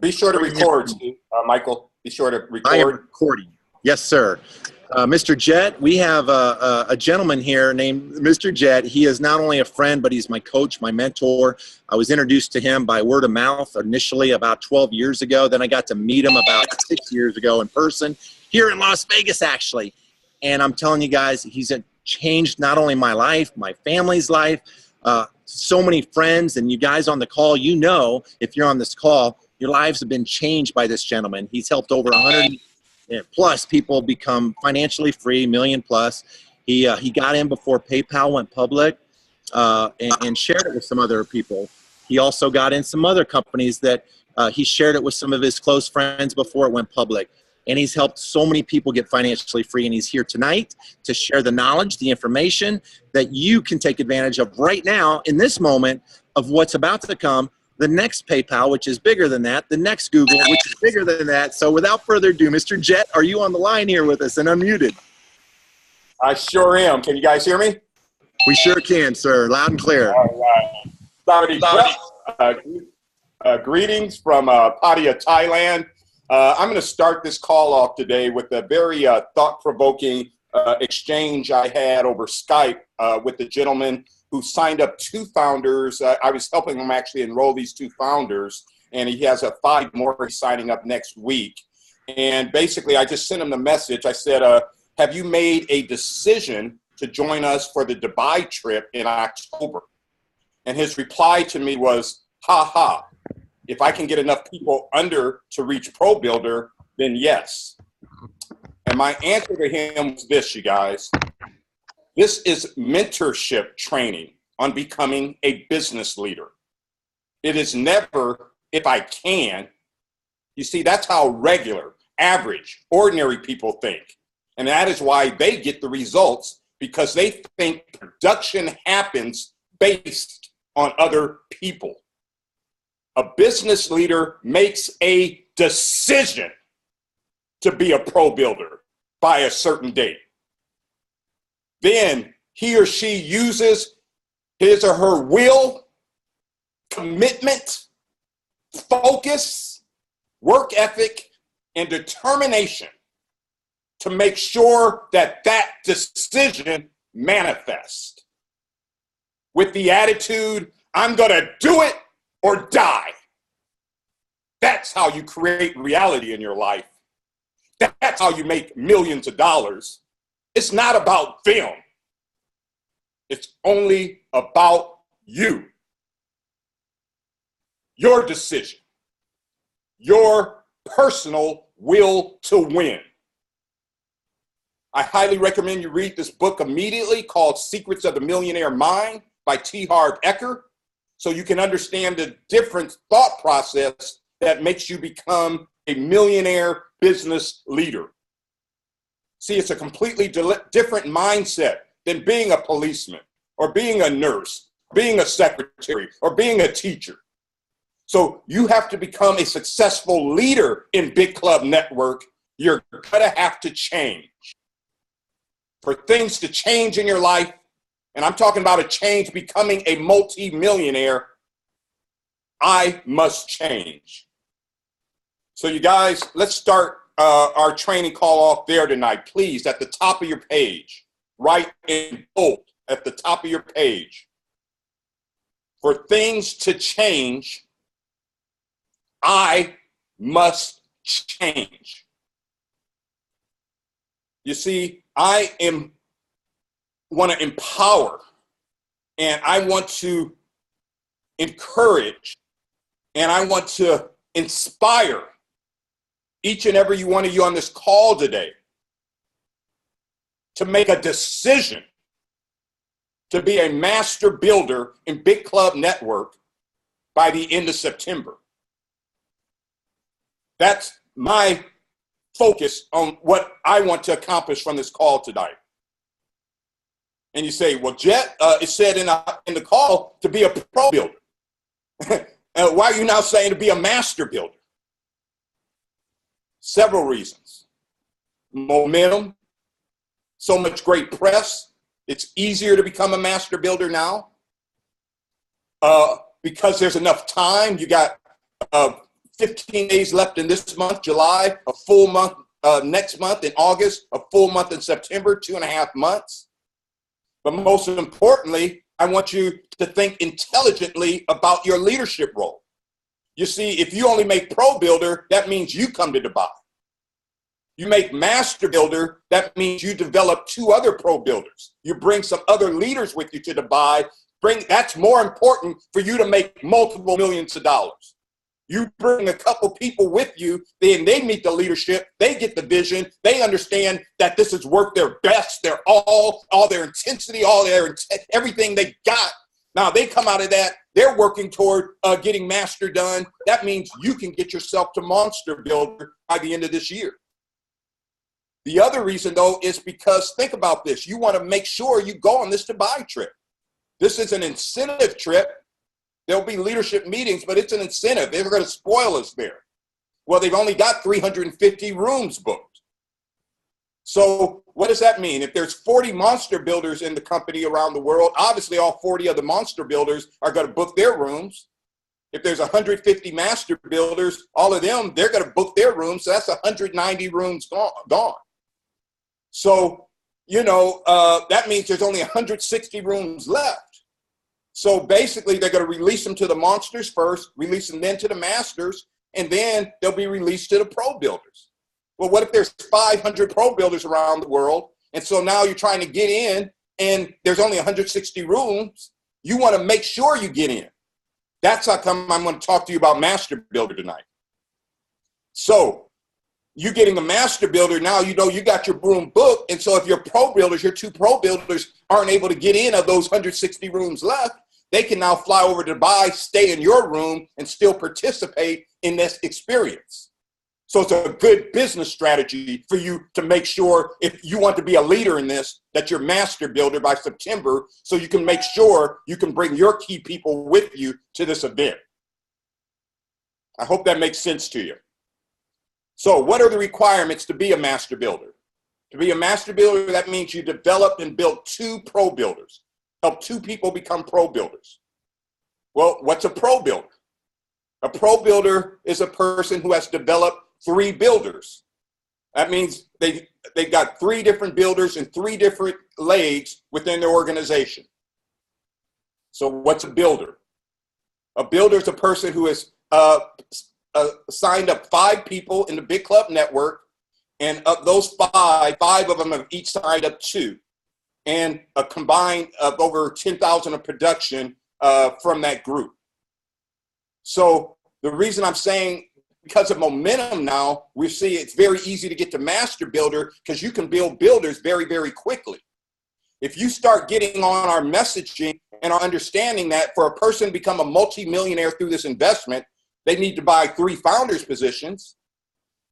Be sure to record, Michael. Be sure to record. I am recording. Yes, sir. Mr. Jet, we have a gentleman here named Mr. Jet. He is not only a friend, but he's my coach, my mentor. I was introduced to him by word of mouth initially about 12 years ago. Then I got to meet him about 6 years ago in person here in Las Vegas, actually. And I'm telling you guys, he's changed not only my life, my family's life, so many friends, and you guys on the call, you know, if you're on this call, your lives have been changed by this gentleman. He's helped over 100 plus people become financially free, million plus. He got in before PayPal went public and shared it with some other people. He also got in some other companies that he shared it with some of his close friends before it went public. And he's helped so many people get financially free. And he's here tonight to share the knowledge, the information that you can take advantage of right now in this moment of what's about to come. The next PayPal, which is bigger than that, the next Google, which is bigger than that. So without further ado, Mr. Jet, are you on the line here with us and unmuted? I sure am. Can you guys hear me? We sure can, sir. Loud and clear. All right. Greetings from Pattaya, Thailand. I'm going to start this call off today with a very thought-provoking exchange I had over Skype with the gentleman who signed up 2 founders. I was helping him actually enroll these 2 founders, and he has 5 more signing up next week. And basically, I just sent him the message. I said, have you made a decision to join us for the Dubai trip in October? And his reply to me was, ha ha, if I can get enough people under to reach Pro Builder, then yes. And my answer to him was this, you guys. This is mentorship training on becoming a business leader. It is never, if I can. You see, that's how regular, average, ordinary people think. And that is why they get the results, because they think production happens based on other people. A business leader makes a decision to be a pro builder by a certain date. Then he or she uses his or her will, commitment, focus, work ethic, and determination to make sure that that decision manifests. With the attitude, I'm going to do it or die. That's how you create reality in your life. That's how you make millions of dollars. It's not about them. It's only about you. Your decision. Your personal will to win. I highly recommend you read this book immediately called Secrets of the Millionaire Mind by T. Harv Eker, so you can understand the different thought process that makes you become a millionaire business leader. See, it's a completely different mindset than being a policeman or being a nurse, being a secretary, or being a teacher. So you have to become a successful leader in Bitclub Network. You're gonna have to change. For things to change in your life, and I'm talking about a change, becoming a multi-millionaire, I must change. So you guys, let's start our training call off there tonight. Please, at the top of your page, write in bold at the top of your page. For things to change, I must change. You see, I want to empower, and I want to encourage, and I want to inspire each and every one of you on this call today to make a decision to be a master builder in Bitclub Network by the end of September. That's my focus on what I want to accomplish from this call tonight. And you say, well, Jet, it said in the call to be a pro builder. Why are you now saying to be a master builder? Several reasons. Momentum, so much great press. It's easier to become a master builder now because there's enough time. You got 15 days left in this month, July, a full month next month in August, a full month in September, 2.5 months. But most importantly, I want you to think intelligently about your leadership role. You see, if you only make pro builder, that means you come to Dubai. You make master builder, that means you develop 2 other pro builders. You bring some other leaders with you to Dubai. That's more important for you to make multiple millions of dollars. You bring a couple people with you, then they meet the leadership, they get the vision, they understand that this is worth their best, their all their intensity, everything they got. Now they come out of that, they're working toward getting master done. That means you can get yourself to monster builder by the end of this year. The other reason though is because, think about this, you want to make sure you go on this Dubai trip. This is an incentive trip. There'll be leadership meetings, but it's an incentive. They're going to spoil us there. Well, they've only got 350 rooms booked. So what does that mean? If there's 40 monster builders in the company around the world, obviously all 40 of the monster builders are going to book their rooms. If there's 150 master builders, all of them, they're going to book their rooms. So that's 190 rooms gone. So, that means there's only 160 rooms left. So basically, they're going to release them to the monsters first, release them then to the masters, and then they'll be released to the pro builders. Well, what if there's 500 pro builders around the world, and so now you're trying to get in, and there's only 160 rooms? You want to make sure you get in. That's how come I'm going to talk to you about master builder tonight. So you getting a master builder, now you got your room booked, and so if your 2 pro builders aren't able to get in of those 160 rooms left, they can now fly over to Dubai, stay in your room, and still participate in this experience. So it's a good business strategy for you to make sure, if you want to be a leader in this, that you're master builder by September, so you can make sure you can bring your key people with you to this event. I hope that makes sense to you. So what are the requirements to be a master builder? To be a master builder, that means you develop and build 2 pro builders. Help 2 people become pro builders. Well, what's a pro builder? A pro builder is a person who has developed 3 builders. That means they got 3 different builders and 3 different legs within their organization. So what's a builder? A builder is a person who has signed up 5 people in the Bitclub network, and of those 5 of them have each signed up 2. And a combined of over 10,000 of production from that group. So the reason I'm saying, because of momentum now, we see it's very easy to get to master builder, because you can build builders very, very quickly. If you start getting on our messaging and our understanding that for a person to become a multimillionaire through this investment, they need to buy 3 founders positions.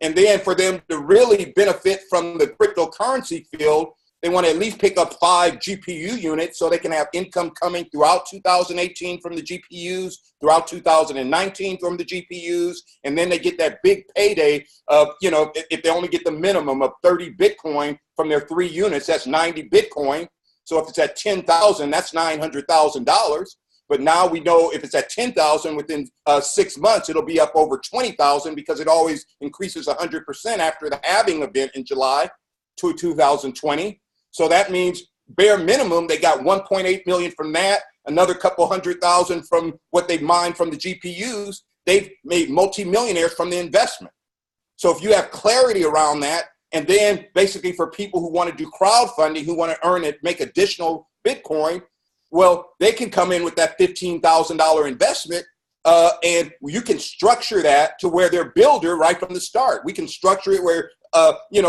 And then for them to really benefit from the cryptocurrency field, they want to at least pick up 5 GPU units so they can have income coming throughout 2018 from the GPUs, throughout 2019 from the GPUs, and then they get that big payday of, if they only get the minimum of 30 Bitcoin from their 3 units, that's 90 Bitcoin. So if it's at 10,000, that's $900,000. But now we know if it's at 10,000 within 6 months, it'll be up over 20,000, because it always increases 100% after the halving event in July 2020. So that means bare minimum, they got 1.8 million from that, another couple 100,000 from what they mined from the GPUs. They've made multimillionaires from the investment. So if you have clarity around that, and then basically for people who want to do crowdfunding, who want to earn it, make additional Bitcoin, well, they can come in with that $15,000 investment, and you can structure that to where they're builder right from the start. We can structure it where,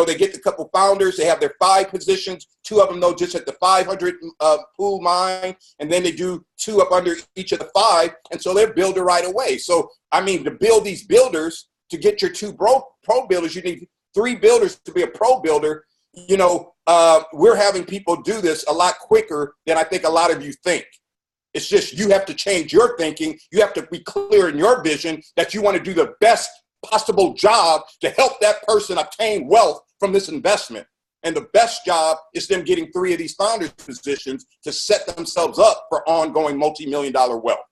they get the couple founders, they have their 5 positions, 2 of them though just at the 500 pool mine, and then they do 2 up under each of the 5, and so they're builder right away. So, to build these builders, to get your 2 pro builders, you need 3 builders to be a pro builder. We're having people do this a lot quicker than I think a lot of you think. It's just you have to change your thinking. You have to be clear in your vision that you want to do the best possible job to help that person obtain wealth from this investment. And the best job is them getting 3 of these founders positions to set themselves up for ongoing multi-million-dollar wealth.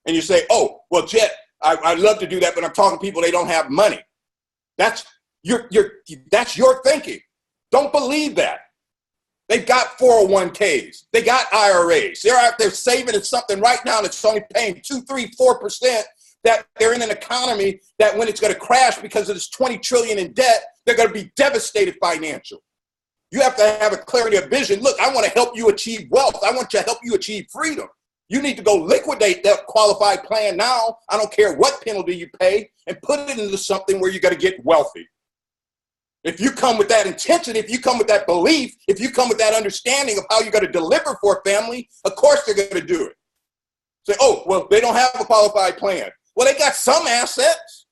And you say, oh, well, Jet, I love to do that, but I'm talking to people, they don't have money. That's your thinking. Don't believe that. They've got 401ks. They got IRAs. They're out there saving in something right now that's only paying 2, 3, 4%, that they're in an economy that when it's going to crash because of this 20 trillion in debt, they're going to be devastated financially. You have to have a clarity of vision. Look, I want to help you achieve wealth. I want to help you achieve freedom. You need to go liquidate that qualified plan now. I don't care what penalty you pay, and put it into something where you're going to get wealthy. If you come with that intention, if you come with that belief, if you come with that understanding of how you're going to deliver for a family, of course they're going to do it. Say, oh, well, they don't have a qualified plan. Well, they got some assets.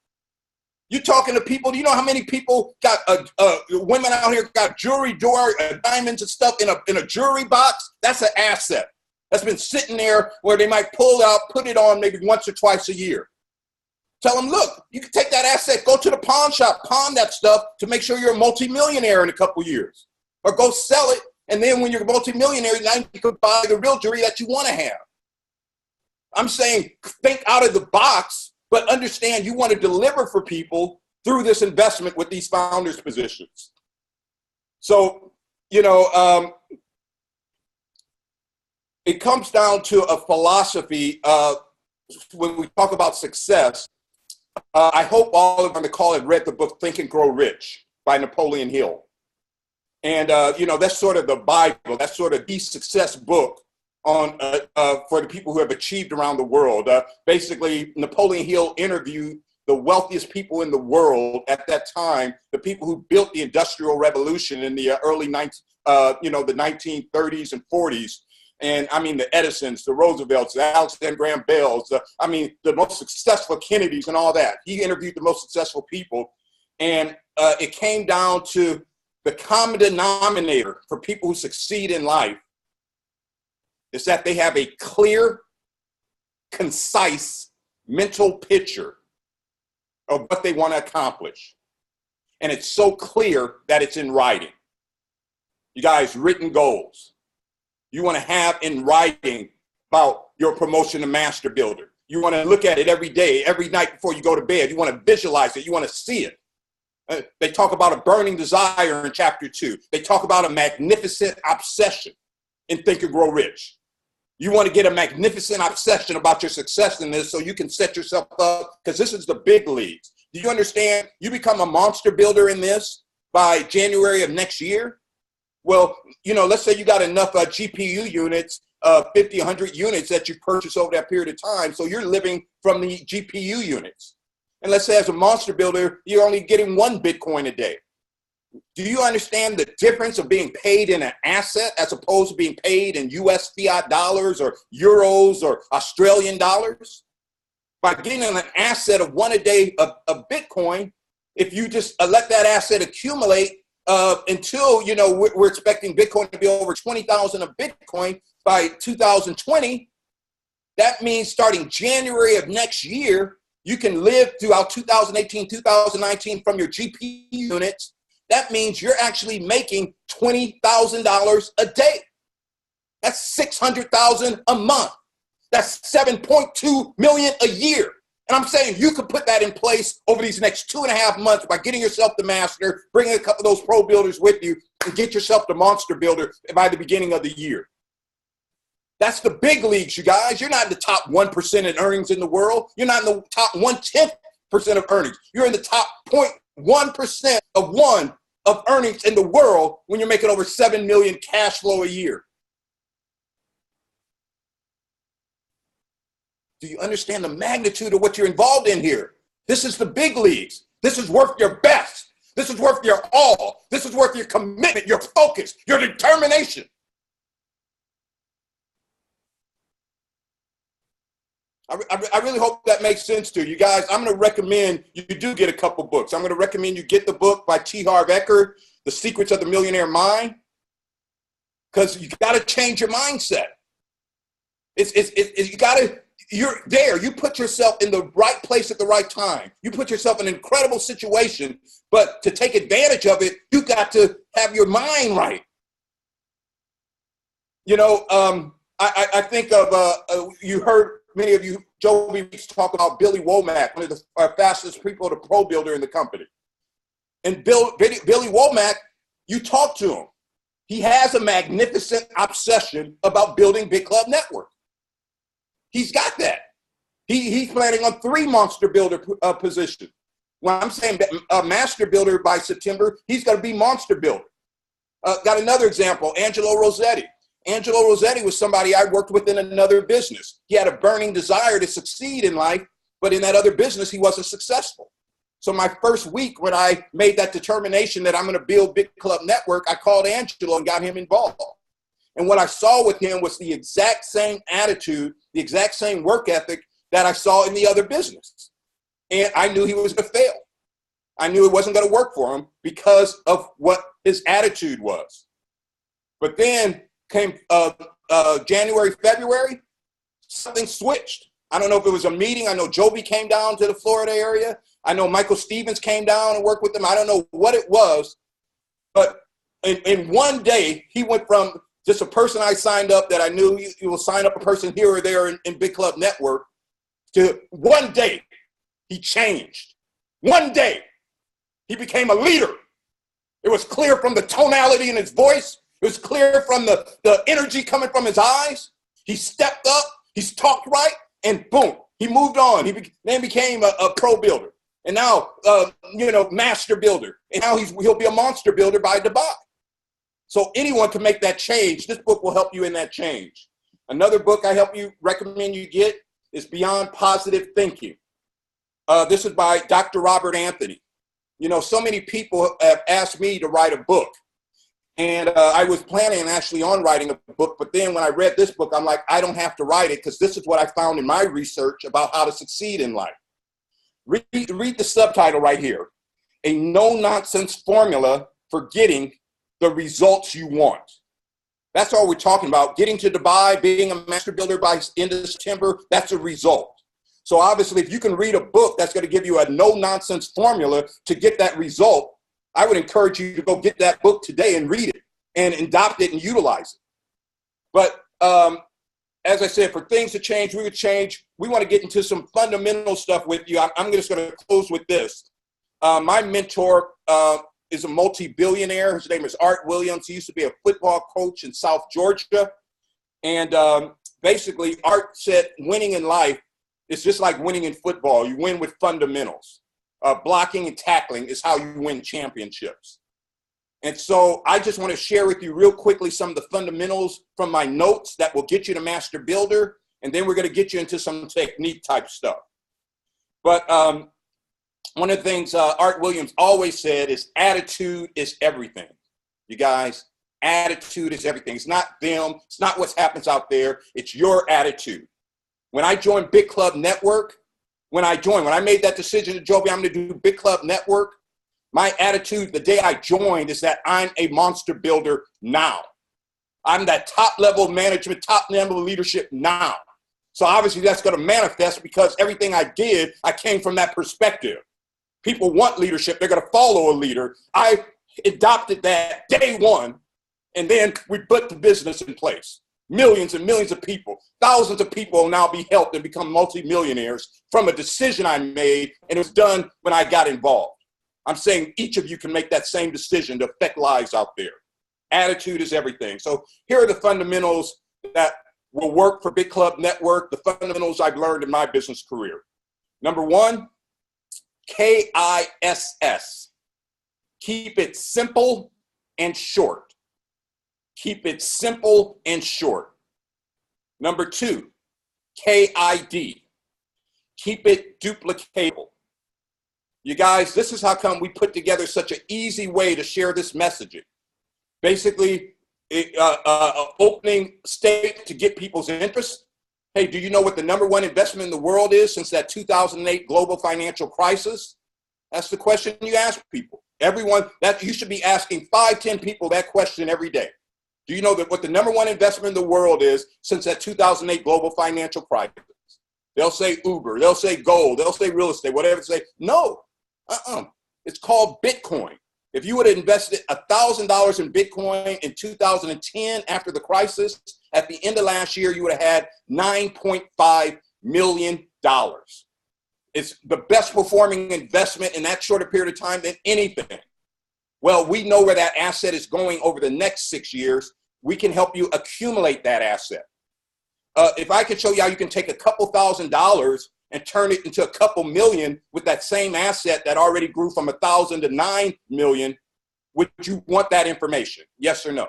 You're talking to people, do you know how many people got, women out here got jewelry, diamonds and stuff in a jewelry box? That's an asset. That's been sitting there where they might pull it out, put it on maybe once or twice a year. Tell them, look, you can take that asset, go to the pawn shop, pawn that stuff to make sure you're a multimillionaire in a couple years. Or go sell it, and then when you're a multimillionaire, now you can buy the real jewelry that you want to have. I'm saying think out of the box, but understand you want to deliver for people through this investment with these founders positions. So, it comes down to a philosophy when we talk about success. I hope all of you on the call have read the book Think and Grow Rich by Napoleon Hill. And, that's sort of the Bible. That's sort of the success book on for the people who have achieved around the world. Basically, Napoleon Hill interviewed the wealthiest people in the world at that time, the people who built the Industrial Revolution in the early the 1930s and 40s. And I mean, the Edisons, the Roosevelts, the Alexander Graham Bells, the most successful Kennedys and all that. He interviewed the most successful people. And it came down to the common denominator for people who succeed in life is that they have a clear, concise mental picture of what they want to accomplish. And it's so clear that it's in writing. You guys, written goals. You want to have in writing about your promotion to master builder. You want to look at it every day, every night before you go to bed. You want to visualize it. You want to see it. They talk about a burning desire in chapter 2. They talk about a magnificent obsession in Think and Grow Rich. You want to get a magnificent obsession about your success in this so you can set yourself up, because this is the big leagues. Do you understand? You become a monster builder in this by January of next year. Well, let's say you got enough GPU units, 50, 100 units that you purchase over that period of time. So you're living from the GPU units. And let's say as a monster builder, you're only getting 1 Bitcoin a day. Do you understand the difference of being paid in an asset as opposed to being paid in US fiat dollars or euros or Australian dollars? By getting an asset of 1 a day of Bitcoin, if you just let that asset accumulate, until, we're expecting Bitcoin to be over 20,000 of Bitcoin by 2020. That means starting January of next year, you can live throughout 2018, 2019 from your GPU units. That means you're actually making $20,000 a day. That's $600,000 a month. That's $7.2 million a year. And I'm saying you could put that in place over these next 2.5 months by getting yourself the master, bringing a couple of those pro builders with you, and get yourself the monster builder by the beginning of the year. That's the big leagues, you guys. You're not in the top 1% in earnings in the world. You're not in the top 1/10% of earnings. You're in the top 0.1% of earnings in the world when you're making over 7 million cash flow a year. Do you understand the magnitude of what you're involved in here? This is the big leagues. This is worth your best. This is worth your all. This is worth your commitment, your focus, your determination. I really hope that makes sense to you guys. I'm going to recommend you do get a couple books. I'm going to recommend you get the book by T. Harv Eker, The Secrets of the Millionaire Mind, because you got to change your mindset. You got to. You're there. You put yourself in the right place at the right time. You put yourself in an incredible situation, but to take advantage of it, you got to have your mind right. I think of, you heard many of you, Joby Weeks, talk about Billy Womack, one of the fastest people to pro builder in the company. And Billy Womack, you talk to him. He has a magnificent obsession about building Bitclub Network. He's got that. He's planning on 3 monster builder positions. When I'm saying master builder by September, he's going to be monster builder. Got another example, Angelo Rossetti. Angelo Rossetti was somebody I worked with in another business. He had a burning desire to succeed in life, but in that other business, he wasn't successful. So my first week when I made that determination that I'm going to build Bitclub Network, I called Angelo and got him involved. And what I saw with him was the exact same attitude, the exact same work ethic that I saw in the other business. And I knew he was going to fail. I knew it wasn't going to work for him because of what his attitude was. But then came January, February, something switched. I don't know if it was a meeting. I know Joby came down to the Florida area. I know Michael Stevens came down and worked with them. I don't know what it was. But in one day, he went from just a person I signed up that I knew you will sign up a person here or there in Bitclub Network to one day, he changed. One day, he became a leader. It was clear from the tonality in his voice. It was clear from the energy coming from his eyes. He stepped up, he's talked right, and boom, he moved on. He then became a pro builder. And now, master builder. And now he'll be a monster builder by Dubai. So anyone can make that change. This book will help you in that change. Another book I recommend you get is Beyond Positive Thinking. This is by Dr. Robert Anthony. You know, so many people have asked me to write a book. And I was planning actually on writing a book, but then when I read this book, I'm like, I don't have to write it because this is what I found in my research about how to succeed in life. Read the subtitle right here. A no-nonsense formula for getting the results you want. That's all we're talking about. Getting to Dubai, being a master builder by end of September, that's a result. So obviously, if you can read a book that's going to give you a no-nonsense formula to get that result, I would encourage you to go get that book today and read it and adopt it and utilize it. But as I said, for things to change, we would change. We want to get into some fundamental stuff with you. I'm just going to close with this. My mentor is a multi-billionaire. His name is Art Williams. He used to be a football coach in South Georgia. And basically, Art said winning in life is just like winning in football. You win with fundamentals. Blocking and tackling is how you win championships. And so I just want to share with you real quickly some of the fundamentals from my notes that will get you to master builder. And then we're going to get you into some technique type stuff. But one of the things Art Williams always said is attitude is everything. You guys, attitude is everything. It's not them. It's not what happens out there. It's your attitude. When I joined Bitclub Network, when I made that decision to Joby, I'm going to do Bitclub Network, my attitude the day I joined is that I'm a monster builder now. I'm that top level management, top level leadership now. So obviously that's going to manifest because everything I did, I came from that perspective. People want leadership. They're going to follow a leader. I adopted that day one, and then we put the business in place. Millions and millions of people, thousands of people will now be helped and become multimillionaires from a decision I made, and it was done when I got involved. I'm saying each of you can make that same decision to affect lives out there. Attitude is everything. So here are the fundamentals that will work for Bitclub Network, the fundamentals I've learned in my business career. Number one, KISS. Keep it simple and short. Keep it simple and short. Number two, KID. Keep it duplicatable. You guys, this is how come we put together such an easy way to share this messaging. Basically, opening statement to get people's interest. Hey, do you know what the #1 investment in the world is since that 2008 global financial crisis? That's the question you ask people. Everyone, that you should be asking 5, 10 people that question every day. Do you know that what the #1 investment in the world is since that 2008 global financial crisis? They'll say Uber, they'll say gold, they'll say real estate, whatever they say. No, it's called Bitcoin. If you would have invested $1,000 in Bitcoin in 2010 after the crisis, at the end of last year, you would have had $9.5 million. It's the best performing investment in that shorter period of time than anything. Well, we know where that asset is going over the next 6 years. We can help you accumulate that asset. If I could show you how you can take a couple $1,000s and turn it into a couple million with that same asset that already grew from 1,000 to 9 million, would you want that information? Yes or no?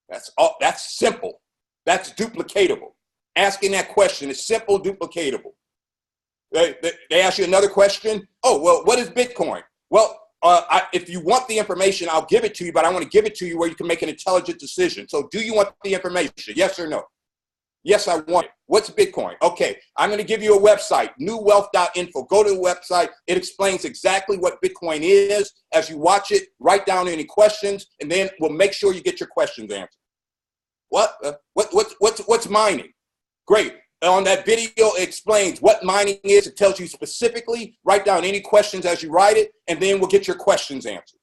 That's all. That's simple. That's duplicatable. Asking that question is simple, duplicatable. They ask you another question. Oh, well, what is Bitcoin? Well, if you want the information, I'll give it to you, but I want to give it to you where you can make an intelligent decision. So do you want the information? Yes or no? Yes, I want it. What's Bitcoin? Okay, I'm going to give you a website, newwealth.info. Go to the website. It explains exactly what Bitcoin is. As you watch it, write down any questions, and then we'll make sure you get your questions answered. What's mining? Great. On that video, it explains what mining is. It tells you specifically. Write down any questions as you write it, and then we'll get your questions answered.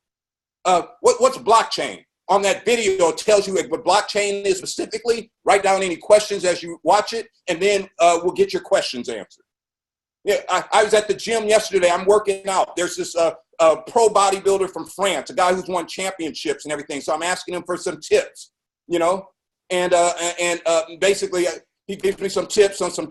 What's blockchain? On that video, it tells you what blockchain is specifically. Write down any questions as you watch it, and then we'll get your questions answered. Yeah, I was at the gym yesterday. I'm working out. There's this pro bodybuilder from France, a guy who's won championships and everything. So I'm asking him for some tips, you know, and basically he gives me some tips on some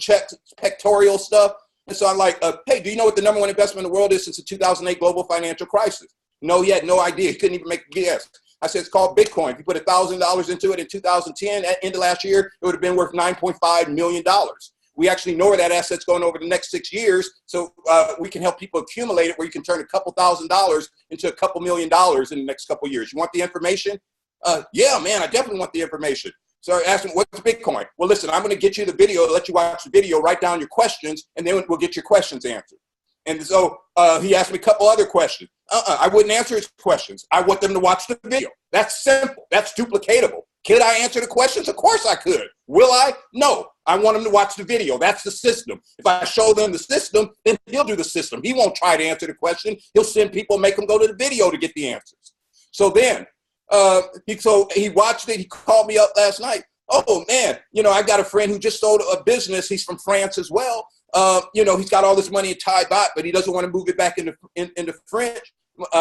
pectoral stuff. And so I'm like, hey, do you know what the #1 investment in the world is since the 2008 global financial crisis? No, he had no idea. He couldn't even make a guess. I said, it's called Bitcoin. If you put $1,000 into it in 2010, at the end of last year, it would have been worth $9.5 million. We actually know where that asset's going over the next 6 years. So we can help people accumulate it where you can turn a couple $1,000s into a couple $1 million in the next couple years. You want the information? Yeah, man, I definitely want the information. So I asked him, what's Bitcoin? Well, listen, I'm going to get you the video, let you watch the video, write down your questions, and then we'll get your questions answered. And so he asked me a couple other questions. I wouldn't answer his questions. I want them to watch the video. That's simple. That's duplicatable. Could I answer the questions? Of course I could. Will I? No. I want them to watch the video. That's the system. If I show them the system, then he'll do the system. He won't try to answer the question. He'll send people, make them go to the video to get the answers. So then, he watched it. He called me up last night. Oh, man, you know, I got a friend who just sold a business. He's from France as well. You know, he's got all this money in Thai baht, but he doesn't want to move it back into French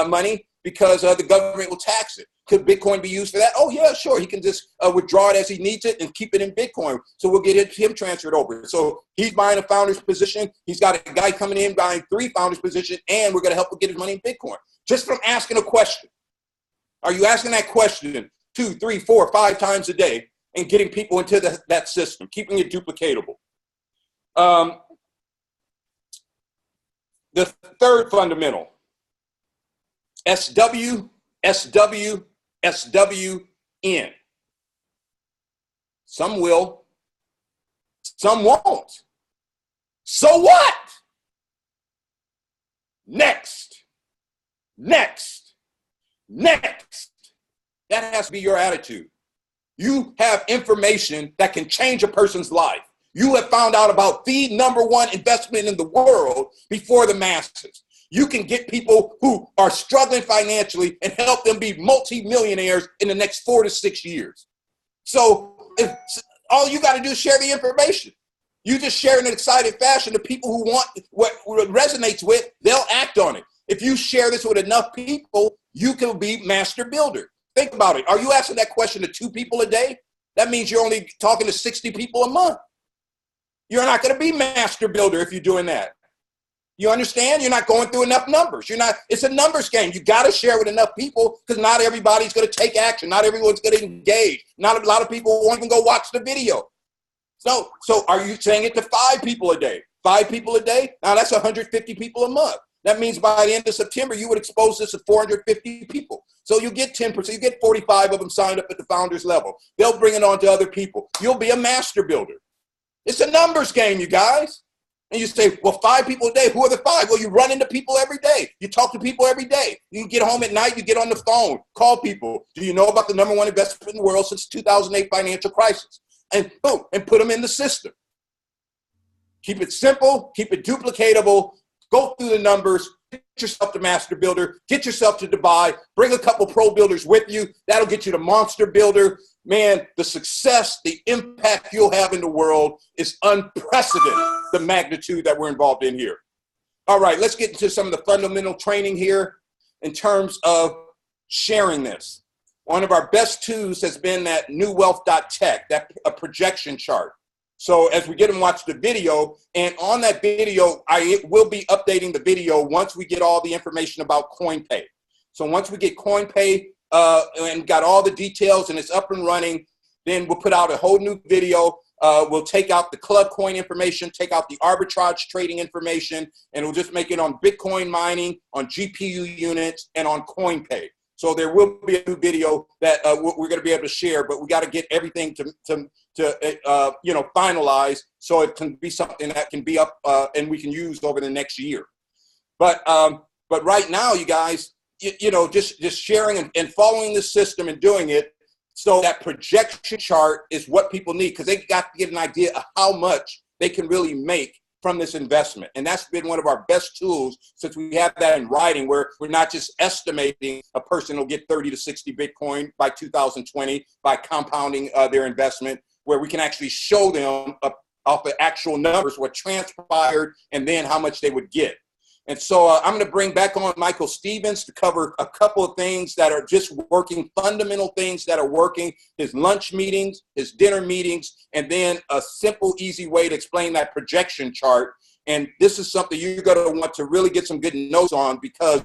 money because the government will tax it. Could Bitcoin be used for that? Oh, yeah, sure. He can just withdraw it as he needs it and keep it in Bitcoin. So we'll get him transferred over. So he's buying a founder's position. He's got a guy coming in buying 3 founders' positions, and we're going to help him get his money in Bitcoin. Just from asking a question. Are you asking that question 2, 3, 4, 5 times a day and getting people into that system, keeping it duplicatable? The third fundamental, SW, SW, SWN. Some will, some won't. So what? Next, next, next. That has to be your attitude. You have information that can change a person's life. You have found out about the #1 investment in the world before the masses. You can get people who are struggling financially and help them be multi-millionaires in the next 4 to 6 years. So all you got to do is share the information. You just share in an excited fashion. The people who want what resonates with, they'll act on it. If you share this with enough people, you can be master builder. Think about it. Are you asking that question to 2 people a day? That means you're only talking to 60 people a month. You're not going to be master builder if you're doing that. You understand? You're not going through enough numbers. It's a numbers game. You got to share with enough people because not everybody's going to take action. Not everyone's going to engage. Not a lot of people won't even go watch the video. So are you saying it to 5 people a day? 5 people a day? Now that's 150 people a month. That means by the end of September, you would expose this to 450 people. So you get 10%, you get 45 of them signed up at the founders level. They'll bring it on to other people. You'll be a master builder. It's a numbers game, you guys. And you say, well, 5 people a day. Who are the 5? Well, you run into people every day. You talk to people every day. You get home at night, you get on the phone, call people. Do you know about the #1 investment in the world since 2008 financial crisis? And boom, and put them in the system. Keep it simple, keep it duplicatable, go through the numbers, yourself to Master Builder, get yourself to Dubai, bring a couple pro builders with you. That'll get you to Monster Builder. Man, the success, the impact you'll have in the world is unprecedented, the magnitude that we're involved in here. All right, let's get into some of the fundamental training here in terms of sharing this. One of our best tools has been that newwealth.tech, that a projection chart. So as we get and watch the video, and on that video, I will be updating the video once we get all the information about CoinPay. So once we get CoinPay and got all the details and it's up and running, then we'll put out a whole new video. We'll take out the club coin information, take out the arbitrage trading information, and we'll just make it on Bitcoin mining, on GPU units, and on CoinPay. So there will be a new video that we're going to be able to share, but we got to get everything to finalize so it can be something that can be up and we can use over the next year. But right now, you guys, just sharing and following the system and doing it. So that projection chart is what people need, because they got to get an idea of how much they can really make from this investment. And that's been one of our best tools, since we have that in writing, where we're not just estimating a person will get 30 to 60 Bitcoin by 2020 by compounding their investment, where we can actually show them off the actual numbers what transpired and then how much they would get. And so I'm going to bring back on Michael Stevens to cover a couple of things that are just working, fundamental things that are working, his lunch meetings, his dinner meetings, and then a simple, easy way to explain that projection chart. And this is something you're going to want to really get some good notes on, because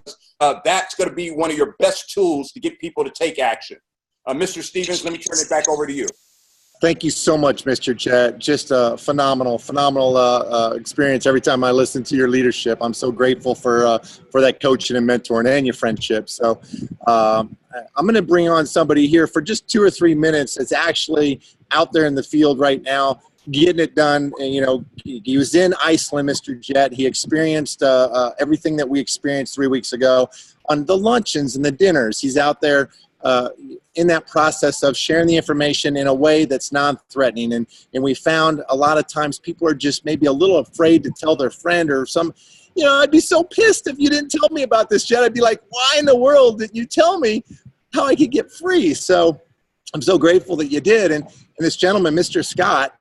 that's going to be one of your best tools to get people to take action. Mr. Stevens, let me turn it back over to you. Thank you so much, Mr. Jet. Just a phenomenal experience every time I listen to your leadership. I'm so grateful for that coaching and mentoring and your friendship. So I'm going to bring on somebody here for just 2 or 3 minutes that's actually out there in the field right now, getting it done. And, he was in Iceland, Mr. Jet. He experienced everything that we experienced 3 weeks ago on the luncheons and the dinners. He's out there in that process of sharing the information in a way that's non-threatening. And we found a lot of times people are just maybe a little afraid to tell their friend, or some, I'd be so pissed if you didn't tell me about this, Jet. I'd be like, why in the world didn't you tell me how I could get free? So I'm so grateful that you did. And this gentleman, Mr. Scott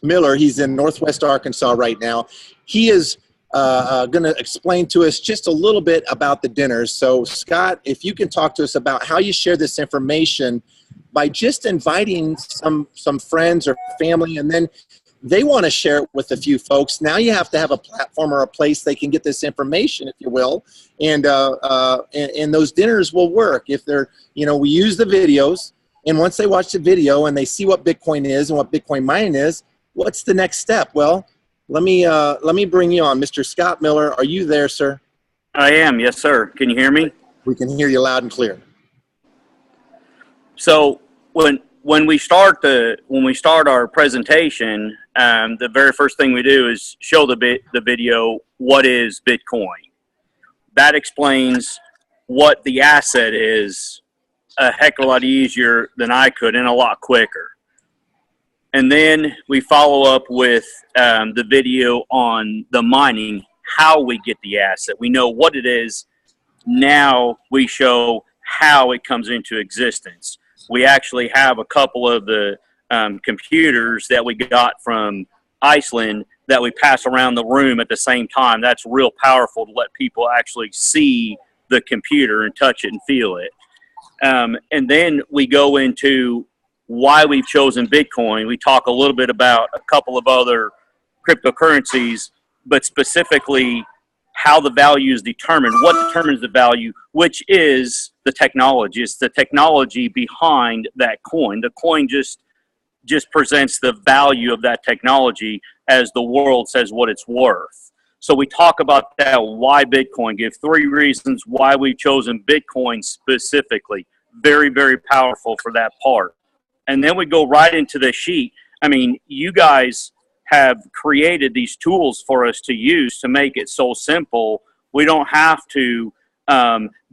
Miller, he's in Northwest Arkansas right now. He is going to explain to us just a little bit about the dinners. So Scott, if you can talk to us about how you share this information by just inviting some friends or family, and then they want to share it with a few folks. Now you have to have a platform or a place they can get this information, if you will, and those dinners will work if they're, we use the videos, and once they watch the video and they see what Bitcoin is and what Bitcoin mining is, what's the next step? Well, let me bring you on. Mr. Scott Miller, are you there, sir? I am, yes, sir. Can you hear me? We can hear you loud and clear. So when we start our presentation, the very first thing we do is show the video. What is Bitcoin? That explains what the asset is a heck of a lot easier than I could, and a lot quicker. And then we follow up with the video on the mining, how we get the asset. We know what it is. Now we show how it comes into existence. We actually have a couple of the computers that we got from Iceland that we pass around the room at the same time. That's real powerful to let people actually see the computer and touch it and feel it. And then we go into why we've chosen Bitcoin. We talk a little bit about a couple of other cryptocurrencies, but specifically how the value is determined, what determines the value, which is the technology. It's the technology behind that coin. The coin just presents the value of that technology as the world says what it's worth. So we talk about that, why Bitcoin, give 3 reasons why we've chosen Bitcoin specifically. Very, very powerful for that part. And then we go right into the sheet. I mean, you guys have created these tools for us to use to make it so simple. We don't have to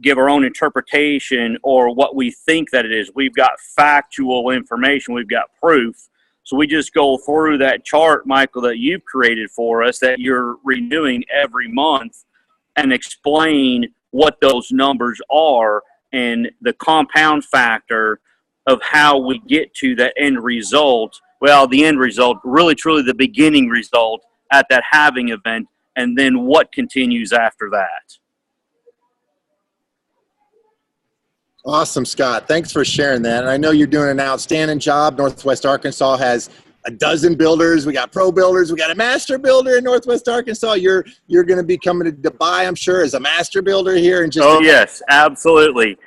give our own interpretation or what we think that it is. We've got factual information. We've got proof. So we just go through that chart, Michael, that you've created for us, that you're renewing every month. and explain what those numbers are and the compound factor of how we get to the end result. Well, the end result, really truly the beginning result at that halving event, and then what continues after that. Awesome, Scott. Thanks for sharing that. And I know you're doing an outstanding job. Northwest Arkansas has a dozen builders. We got pro builders. We got a master builder in Northwest Arkansas. You're going to be coming to Dubai, I'm sure, as a master builder here. And just yes, absolutely.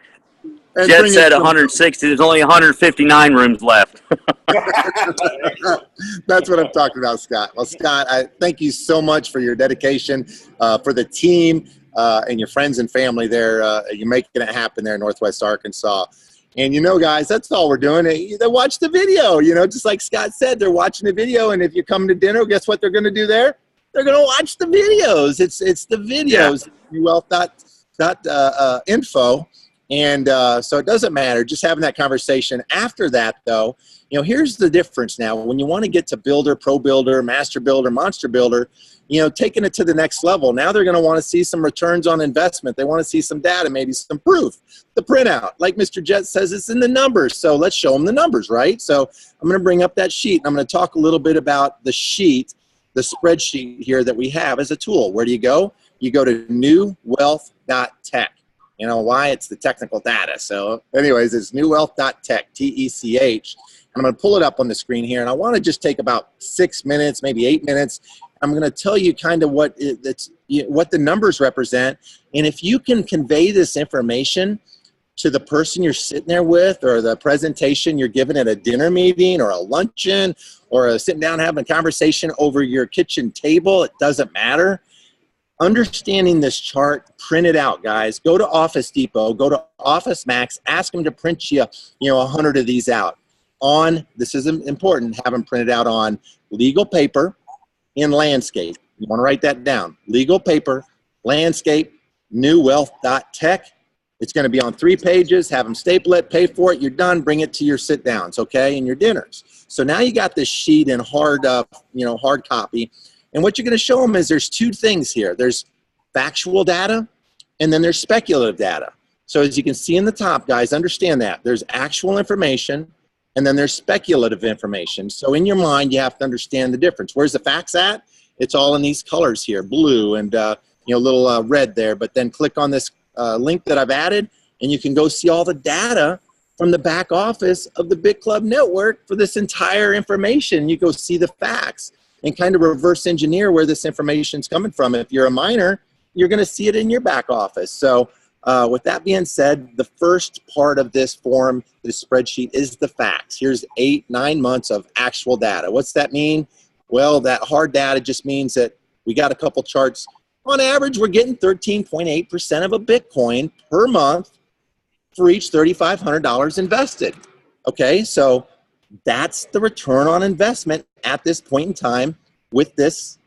Jet said 160. There's only 159 rooms left. That's what I'm talking about, Scott. Well, Scott, I thank you so much for your dedication, for the team, and your friends and family there. You're making it happen there in Northwest Arkansas. And, you know, guys, that's all we're doing. They watch the video, you know, just like Scott said, they're watching the video. And if you come to dinner, guess what they're going to do there? They're going to watch the videos. It's the videos, wealth.info. And so it doesn't matter. Just having that conversation. After that, though, you know, here's the difference now. When you want to get to builder, pro builder, master builder, monster builder, you know, taking it to the next level, now they're going to want to see some returns on investment. They want to see some data, maybe some proof. The printout, like Mr. Jet says, it's in the numbers. So let's show them the numbers, right? So I'm going to bring up that sheet, and I'm going to talk a little bit about the sheet, the spreadsheet here that we have as a tool. Where do you go? You go to newwealth.tech. You know why? It's the technical data. So anyways, it's newwealth.tech, T-E-C-H. I'm going to pull it up on the screen here, and I want to just take about 6 minutes, maybe 8 minutes. I'm going to tell you kind of what the numbers represent, and if you can convey this information to the person you're sitting there with, or the presentation you're giving at a dinner meeting or a luncheon, or sitting down having a conversation over your kitchen table, it doesn't matter. Understanding this chart, print it out, guys. Go to Office Depot, go to Office Max, ask them to print you, 100 of these out. This is important, have them printed out on legal paper in landscape. You want to write that down. Legal paper, landscape, newwealth.tech. It's going to be on 3 pages. Have them staple it, pay for it. You're done. Bring it to your sit downs, okay, and your dinners. So now you got this sheet in hard copy. And what you're going to show them is there's 2 things here. There's factual data, and then there's speculative data. So as you can see in the top, guys, understand that. There's actual information, and then there's speculative information. So in your mind, you have to understand the difference. Where's the facts at? It's all in these colors here, blue and little red there. But then click on this link that I've added, and you can go see all the data from the back office of the Bitclub network for this entire information. You go see the facts and kind of reverse engineer where this information is coming from. If you're a miner, you're going to see it in your back office. So with that being said, the first part of this form, this spreadsheet, is the facts. Here's 8-9 months of actual data. What's that mean? Well, that hard data just means that we got a couple charts. On average, we're getting 13.8% of a Bitcoin per month for each $3,500 invested. Okay, so that's the return on investment at this point in time with this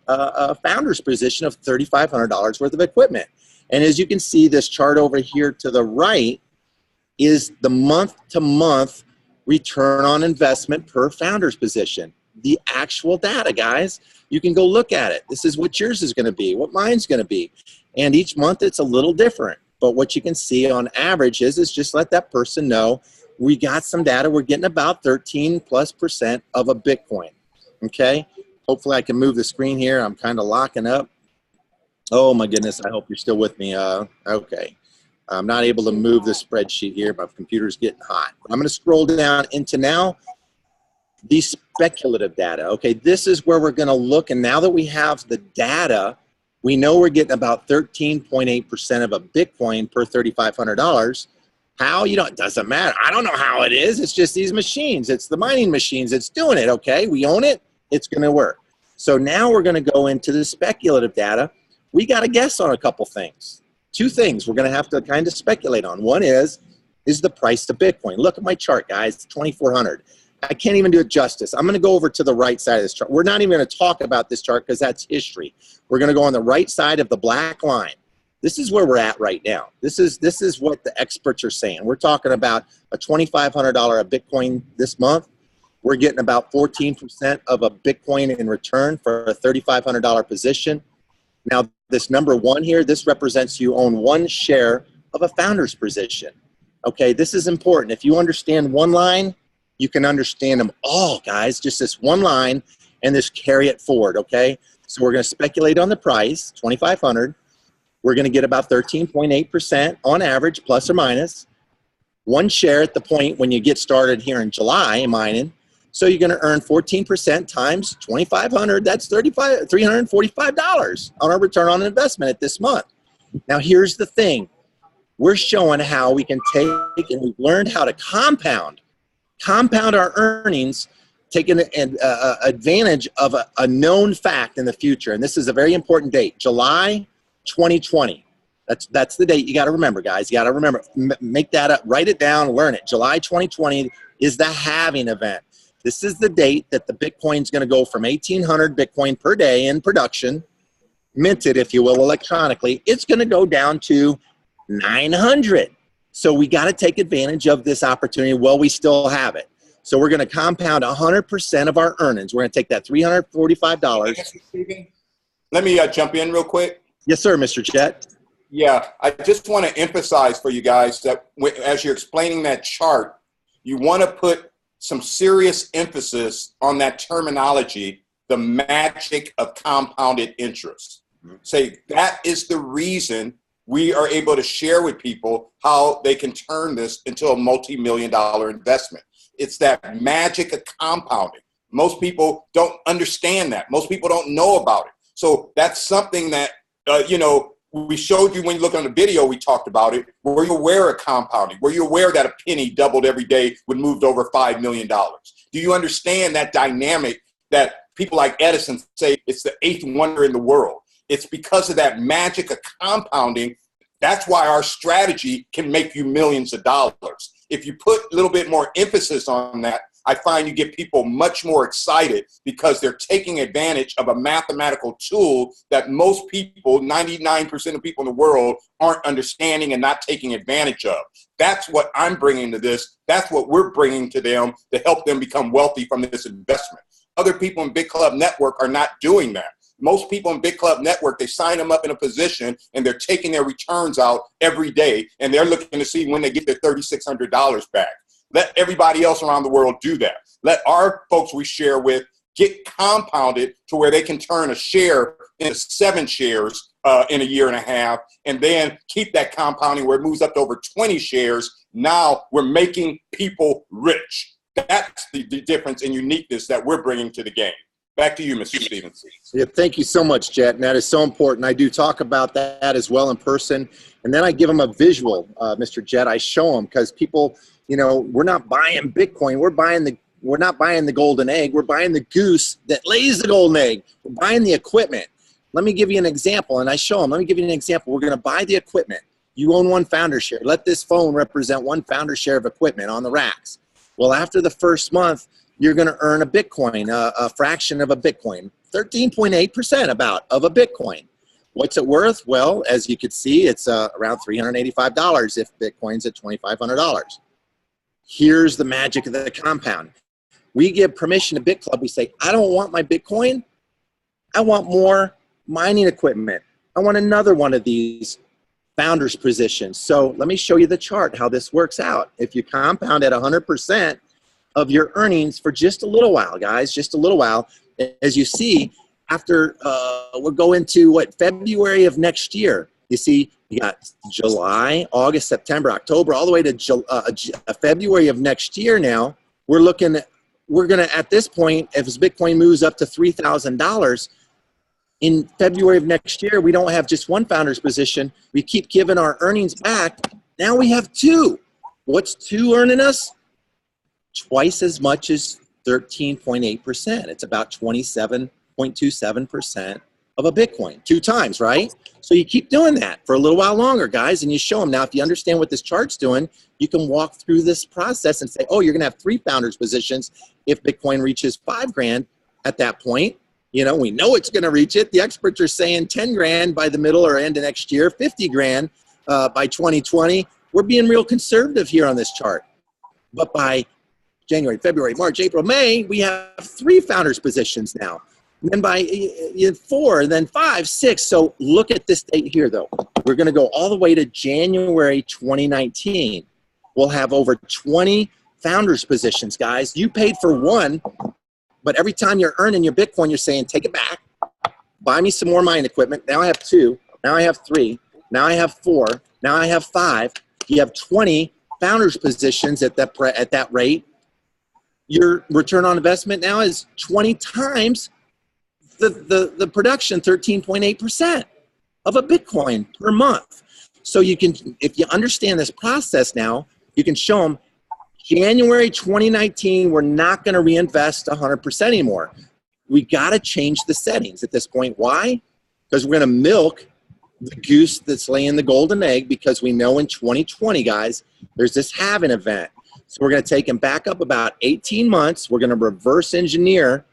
founder's position of $3,500 worth of equipment. And as you can see, this chart over here to the right is the month-to-month return on investment per founder's position. The actual data, guys. You can go look at it. This is what yours is going to be, what mine's going to be. And each month it's a little different. But what you can see on average is just let that person know we got some data. We're getting about 13+% of a Bitcoin. Okay? Hopefully I can move the screen here. I'm kind of locking up. Oh my goodness, I hope you're still with me. Okay. I'm not able to move the spreadsheet here. My computer's getting hot. I'm going to scroll down into now the speculative data. Okay, this is where we're going to look. And now that we have the data, we know we're getting about 13.8% of a Bitcoin per $3,500. How? It doesn't matter. I don't know how it is. It's just these machines. It's the mining machines. It's doing it, okay? We own it. It's going to work. So now we're going to go into the speculative data. We got to guess on a couple things. 2 things we're going to have to kind of speculate on. One is the price to Bitcoin. Look at my chart, guys. It's 2,400. I can't even do it justice. I'm going to go over to the right side of this chart. We're not even going to talk about this chart because that's history. We're going to go on the right side of the black line. This is where we're at right now. This is what the experts are saying. We're talking about a $2,500 a Bitcoin this month. We're getting about 14% of a Bitcoin in return for a $3,500 position. Now, this number 1 here, this represents you own 1 share of a founder's position. Okay, this is important. If you understand one line, you can understand them all, guys. Just this one line and just carry it forward, okay? So we're going to speculate on the price, $2,500. We're going to get about 13.8% on average, plus or minus. 1 share at the point when you get started here in July mining. So you're going to earn 14% times 2,500. That's $345 on our return on investment at this month. Now, here's the thing. We're showing how we can take, and we've learned how to compound our earnings, taking advantage of a known fact in the future. And this is a very important date, July 2020. That's the date you got to remember, guys. You got to remember, make that up, write it down, learn it. July 2020 is the halving event. This is the date that the Bitcoin is going to go from 1,800 Bitcoin per day in production, minted, if you will, electronically. It's going to go down to 900. So we got to take advantage of this opportunity while we still have it. So we're going to compound 100% of our earnings. We're going to take that $345. Let me jump in real quick. Yes, sir, Mr. Jet. Yeah, I just want to emphasize for you guys that as you're explaining that chart, you want to put some serious emphasis on that terminology, the magic of compounded interest. Say that is the reason we are able to share with people how they can turn this into a multi-million-dollar investment. It's that magic of compounding. Most people don't understand that. Most people don't know about it. So that's something that, we showed you when you look on the video, we talked about it. Were you aware of compounding? Were you aware that a penny doubled every day would move over $5 million? Do you understand that dynamic that people like Edison say it's the 8th wonder in the world? It's because of that magic of compounding. That's why our strategy can make you millions of dollars. If you put a little bit more emphasis on that, I find you get people much more excited because they're taking advantage of a mathematical tool that most people, 99% of people in the world, aren't understanding and not taking advantage of. That's what I'm bringing to this. That's what we're bringing to them to help them become wealthy from this investment. Other people in Bitclub Network are not doing that. Most people in Bitclub Network, they sign them up in a position and they're taking their returns out every day and they're looking to see when they get their $3,600 back. Let everybody else around the world do that. Let our folks we share with get compounded to where they can turn a share into 7 shares in a year and a half, and then keep that compounding where it moves up to over 20 shares. Now we're making people rich. That's the difference and uniqueness that we're bringing to the game. Back to you, Mr. Stevenson. Yeah, thank you so much, Jet. And that is so important. I do talk about that as well in person. And then I give them a visual, Mr. Jet. I show them because people, we're not buying Bitcoin. We're not buying the golden egg. We're buying the goose that lays the golden egg. We're buying the equipment. Let me give you an example. And I show them, let me give you an example. We're going to buy the equipment. You own 1 founder share. Let this phone represent 1 founder share of equipment on the racks. Well, after the first month, you're going to earn a Bitcoin, a fraction of a Bitcoin, 13.8% about of a Bitcoin. What's it worth? Well, as you can see, it's around $385 if Bitcoin's at $2,500. Here's the magic of the compound. We give permission to Bitclub. We say, I don't want my Bitcoin. I want more mining equipment. I want another one of these founders positions. So let me show you the chart, how this works out. If you compound at 100% of your earnings for just a little while, guys, just a little while, as you see, after we'll go into February of next year. You see, you got July, August, September, October, all the way to February of next year. Now we're gonna at this point, if Bitcoin moves up to $3,000 in February of next year, we don't have just 1 founder's position. We keep giving our earnings back. Now we have 2. What's 2 earning us? Twice as much as 13.8%. It's about 27.27% of a Bitcoin. 2 times, right? So you keep doing that for a little while longer, guys, and you show them. Now, if you understand what this chart's doing, you can walk through this process and say, oh, you're going to have 3 founders positions if Bitcoin reaches 5 grand at that point. We know it's going to reach it. The experts are saying 10 grand by the middle or end of next year, 50 grand by 2020. We're being real conservative here on this chart. But by January, February, March, April, May, we have 3 founders positions now. then by 4, then 5, 6. So look at this date here, though. We're going to go all the way to January 2019. We'll have over 20 founders positions, guys. You paid for one, but every time you're earning your Bitcoin, you're saying, take it back, buy me some more mining equipment. Now I have 2. Now I have 3. Now I have 4. Now I have 5. You have 20 founders positions at that rate. Your return on investment now is 20 times the production, 13.8% of a Bitcoin per month. So you can, if you understand this process now, you can show them January 2019, we're not going to reinvest 100% anymore. We got to change the settings at this point. Why? Because we're going to milk the goose that's laying the golden egg, because we know in 2020, guys, there's this halving event. So we're going to take them back up about 18 months. We're going to reverse engineer,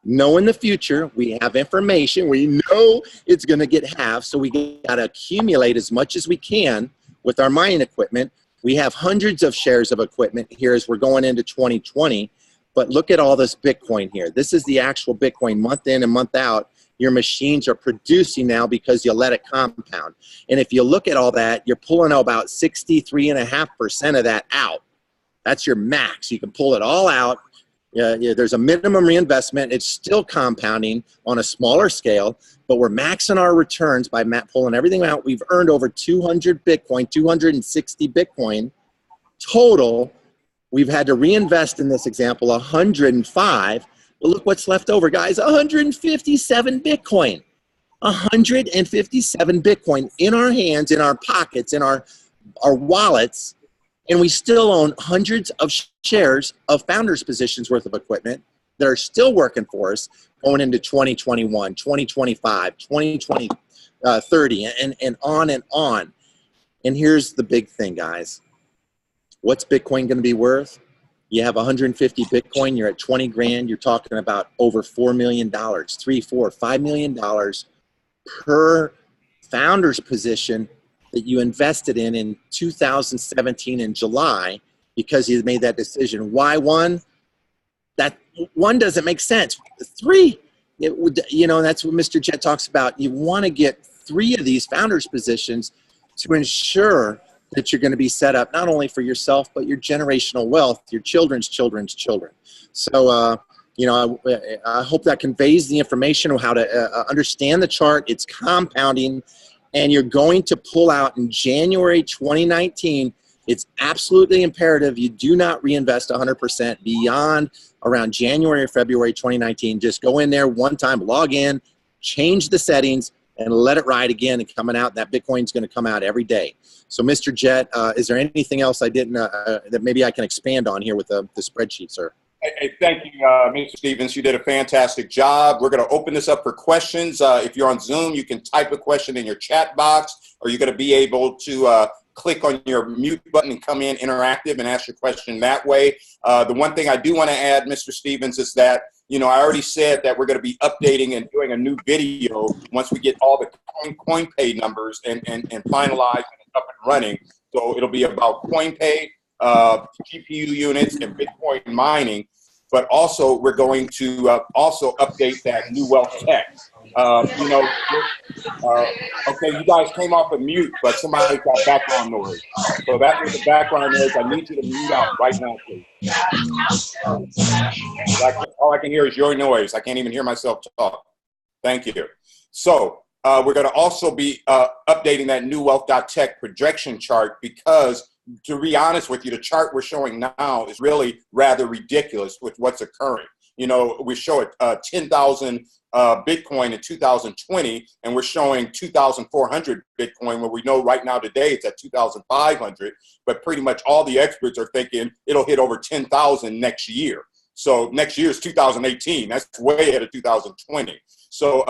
knowing the future. We have information. We know it's going to get halved. So we got to accumulate as much as we can with our mining equipment. We have hundreds of shares of equipment here as we're going into 2020. But look at all this Bitcoin here. This is the actual Bitcoin month in and month out. Your machines are producing now because you let it compound. And if you look at all that, you're pulling about 63.5% of that out. That's your max. You can pull it all out. There's a minimum reinvestment. It's still compounding on a smaller scale, but we're maxing our returns by pulling everything out. We've earned over 200 Bitcoin, 260 Bitcoin total. We've had to reinvest in this example 105. But look what's left over, guys. 157 Bitcoin. 157 Bitcoin in our hands, in our pockets, in our wallets. And we still own hundreds of shares of founders positions worth of equipment that are still working for us going into 2021, 2025, 2020, 30, and on and on. And here's the big thing, guys. What's Bitcoin going to be worth? You have 150 Bitcoin, you're at 20 grand, you're talking about over $4 million, $3, $4, $5 million per founder's position that you invested in 2017 in July, because you made that decision. Why 1? That 1 doesn't make sense. 3, it would, that's what Mr. Jet talks about. You want to get 3 of these founders positions to ensure that you're going to be set up not only for yourself, but your generational wealth, your children's children's children. So, I hope that conveys the information of how to understand the chart. It's compounding, and you're going to pull out in January 2019. It's absolutely imperative you do not reinvest 100% beyond around January or February 2019. Just go in there one time, log in, change the settings, and let it ride again. And coming out, that Bitcoin's going to come out every day. So, Mr. Jet, is there anything else I didn't that maybe I can expand on here with the spreadsheet, sir? Hey, thank you, Mr. Stevens. You did a fantastic job. We're going to open this up for questions. If you're on Zoom, you can type a question in your chat box, or you're going to be able to click on your mute button and come in interactive and ask your question that way. The one thing I do want to add, Mr. Stevens, is that, I already said that we're going to be updating and doing a new video once we get all the CoinPay numbers and finalized and up and running. So it'll be about CoinPay, GPU units, and Bitcoin mining. But also, we're going to also update that New Wealth Tech. Okay, you guys came off of mute, but somebody's got background noise. So that was the background noise. I need you to mute out right now, please. All I can hear is your noise. I can't even hear myself talk. Thank you. So we're going to also be updating that New Wealth.Tech projection chart, because to be honest with you, the chart we're showing now is really rather ridiculous with what's occurring. We show it 10,000 Bitcoin in 2020, and we're showing 2,400 Bitcoin, where we know right now today it's at 2,500, but pretty much all the experts are thinking it'll hit over 10,000 next year. So next year is 2018. That's way ahead of 2020. So,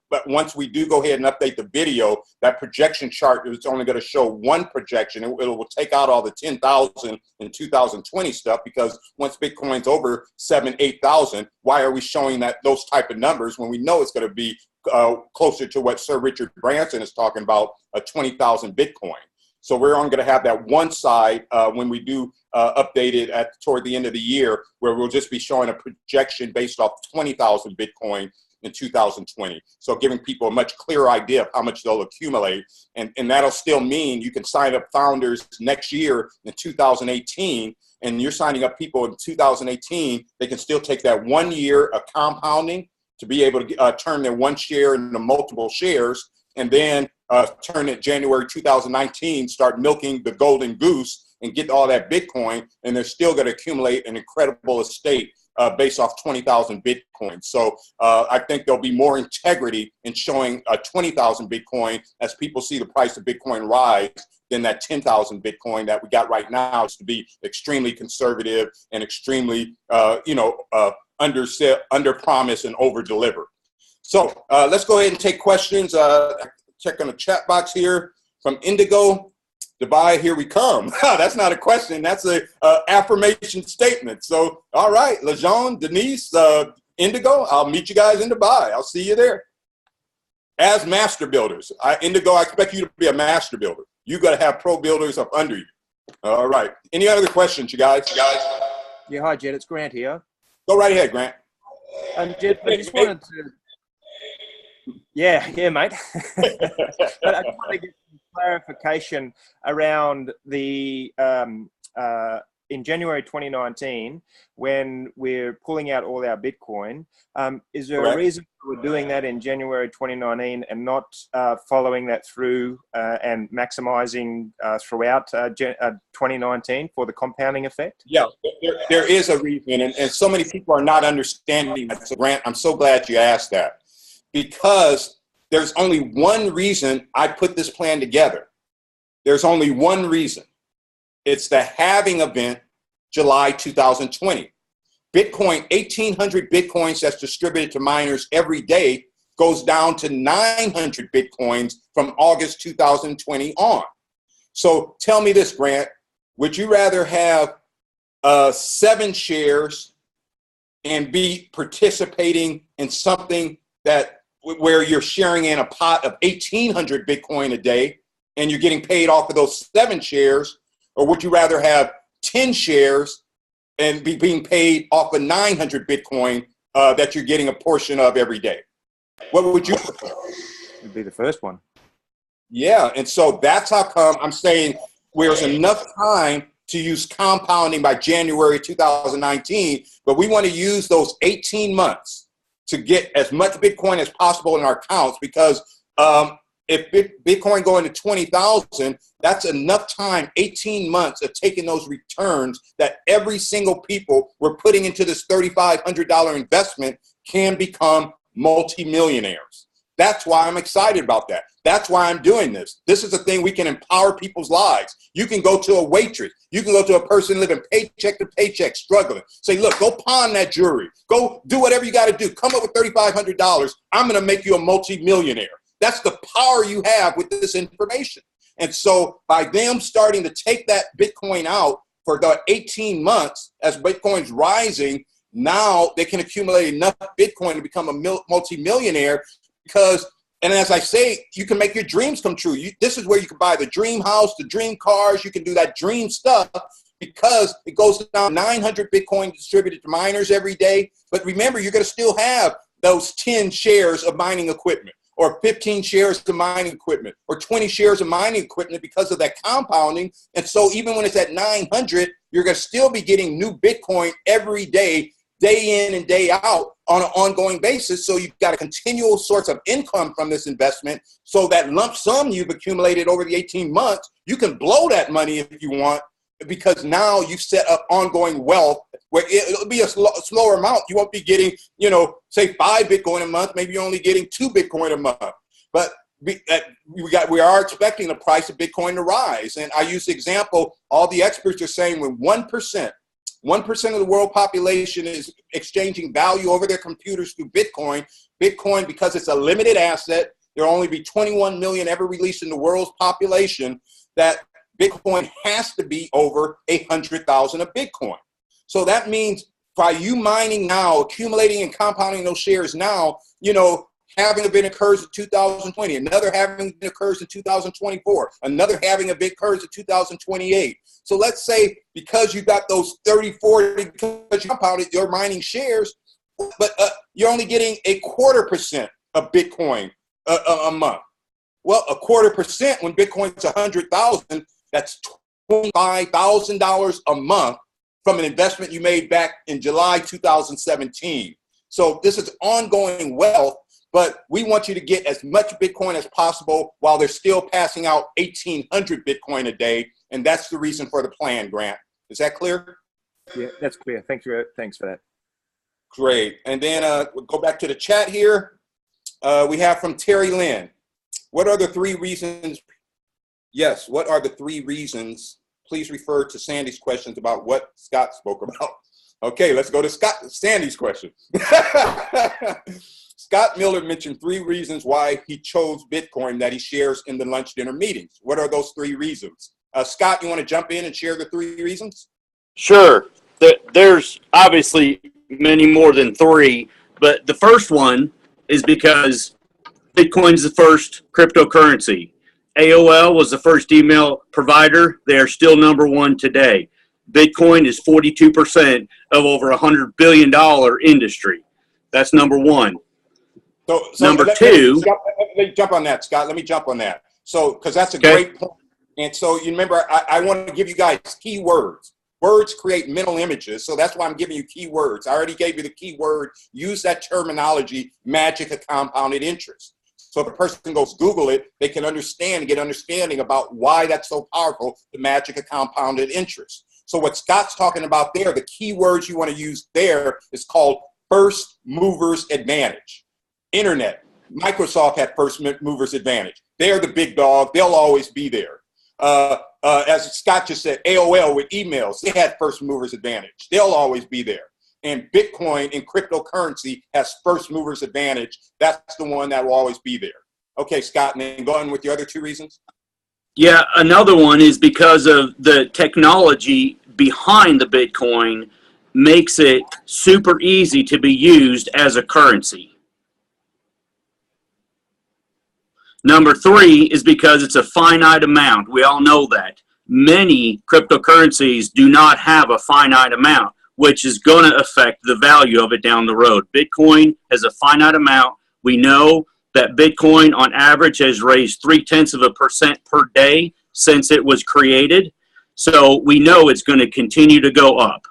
but once we do go ahead and update the video, that projection chart is only going to show one projection. It will take out all the 10,000 and 2020 stuff, because once Bitcoin's over 7,000, 8,000, why are we showing those type of numbers when we know it's going to be closer to what Sir Richard Branson is talking about, 20,000 Bitcoin? So we're only going to have that one side when we do update it toward the end of the year, where we'll just be showing a projection based off 20,000 Bitcoin. in 2020. So giving people a much clearer idea of how much they'll accumulate. And that'll still mean you can sign up founders next year in 2018, and you're signing up people in 2018, they can still take that 1 year of compounding to be able to turn their one share into multiple shares, and then turn it January 2019, start milking the golden goose and get all that Bitcoin, and they're still going to accumulate an incredible estate based off 20,000 Bitcoin. So I think there'll be more integrity in showing 20,000 Bitcoin as people see the price of Bitcoin rise than that 10,000 Bitcoin that we got right now is to be extremely conservative and extremely, under promise and over deliver. So let's go ahead and take questions. Check on the chat box here from Indigo. Dubai, here we come. That's not a question. That's a affirmation statement. So, all right, Lejeune, Denise, Indigo, I'll meet you guys in Dubai. I'll see you there. As master builders, Indigo, I expect you to be a master builder. You got to have pro builders up under you. All right. Any other questions, you guys? Yeah, hi, Jed. It's Grant here. Go right ahead, Grant. Jed, I just wanted to... Yeah, mate. But I just want to get some clarification around the in January 2019, when we're pulling out all our Bitcoin. Is there a reason we're doing that in January 2019 and not following that through and maximizing throughout 2019 for the compounding effect? Yeah, there is a reason, and so many people are not understanding that. So, Grant, I'm so glad you asked that, because there's only one reason I put this plan together. There's only one reason. It's the halving event, July 2020. Bitcoin, 1,800 Bitcoins that's distributed to miners every day goes down to 900 Bitcoins from August 2020 on. So tell me this, Grant, would you rather have 7 shares and be participating in something that where you're sharing in a pot of 1,800 Bitcoin a day and you're getting paid off of those 7 shares? Or would you rather have 10 shares and be being paid off of 900 Bitcoin that you're getting a portion of every day? What would you prefer? It'd be the first one. Yeah, and so that's how come I'm saying there's enough time to use compounding by January 2019, but we want to use those 18 months to get as much Bitcoin as possible in our accounts, because if Bitcoin going to 20,000, that's enough time, 18 months of taking those returns that every single people we're putting into this $3,500 investment can become multimillionaires. That's why I'm excited about that. That's why I'm doing this. This is a thing we can empower people's lives. You can go to a waitress. You can go to a person living paycheck to paycheck, struggling. Say, look, go pawn that jewelry. Go do whatever you got to do. Come up with $3,500. I'm going to make you a multimillionaire. That's the power you have with this information. And so by them starting to take that Bitcoin out for the 18 months as Bitcoin's rising, now they can accumulate enough Bitcoin to become a multimillionaire, because, and as I say, you can make your dreams come true. This is where you can buy the dream house, the dream cars. You can do that dream stuff because it goes down 900 Bitcoin distributed to miners every day. But remember, you're going to still have those 10 shares of mining equipment, or 15 shares of mining equipment, or 20 shares of mining equipment because of that compounding. And so even when it's at 900, you're going to still be getting new Bitcoin every day, day in and day out on an ongoing basis. So you've got a continual source of income from this investment. So that lump sum you've accumulated over the 18 months, you can blow that money if you want, because now you've set up ongoing wealth where it'll be a slower amount. You won't be getting, say 5 Bitcoin a month. Maybe you're only getting 2 Bitcoin a month. But we are expecting the price of Bitcoin to rise. And I use the example, all the experts are saying when 1% of the world population is exchanging value over their computers through Bitcoin, because it's a limited asset, there will only be 21 million ever released in the world's population, that Bitcoin has to be over 100,000 of Bitcoin. So that means by you mining now, accumulating and compounding those shares now, having event occurs in 2020, another having event occurs in 2024, another having event occurs in 2028. So let's say because you got those 30, 40, because you compounded your mining shares, but you're only getting 0.25% of Bitcoin a month. Well, 0.25% when Bitcoin's 100,000, that's $25,000 a month from an investment you made back in July 2017. So this is ongoing wealth, but we want you to get as much Bitcoin as possible while they're still passing out 1,800 Bitcoin a day. And that's the reason for the plan, Grant. Is that clear? Yeah, that's clear. Thanks for that. Great. And then we'll go back to the chat here. We have from Terry Lynn. What are the 3 reasons? Yes, what are the 3 reasons? Please refer to Sandy's questions about what Scott spoke about. Okay, let's go to Sandy's question. Scott Miller mentioned 3 reasons why he chose Bitcoin that he shares in the lunch dinner meetings. What are those 3 reasons? Scott, you want to jump in and share the 3 reasons? Sure. There's obviously many more than 3, but the first one is because Bitcoin's the first cryptocurrency. AOL was the first email provider. They are still number 1 today. Bitcoin is 42% of over $100 billion industry. That's number 1. So number 2. Let me jump on that, Scott. Let me jump on that. So, because that's a great point. And so you remember, I want to give you guys keywords. Words create mental images, so that's why I'm giving you keywords. I already gave you the keyword. Use that terminology, magic of compounded interest. So if a person goes Google it, they can get understanding about why that's so powerful, the magic of compounded interest. So what Scott's talking about there, the keywords you want to use there is called first movers advantage. Internet, Microsoft had first movers advantage. They're the big dog. They'll always be there. As Scott just said, AOL with emails, they had first movers advantage. They'll always be there. And Bitcoin in cryptocurrency has first movers advantage. That's the one that will always be there. Okay, Scott, and then go on with the other 2 reasons. Yeah, another one is because of the technology behind the Bitcoin makes it super easy to be used as a currency. Number 3 is because it's a finite amount. We all know that. Many cryptocurrencies do not have a finite amount, which is going to affect the value of it down the road. Bitcoin has a finite amount. We know that Bitcoin on average has raised 0.3% per day since it was created. So we know it's going to continue to go up.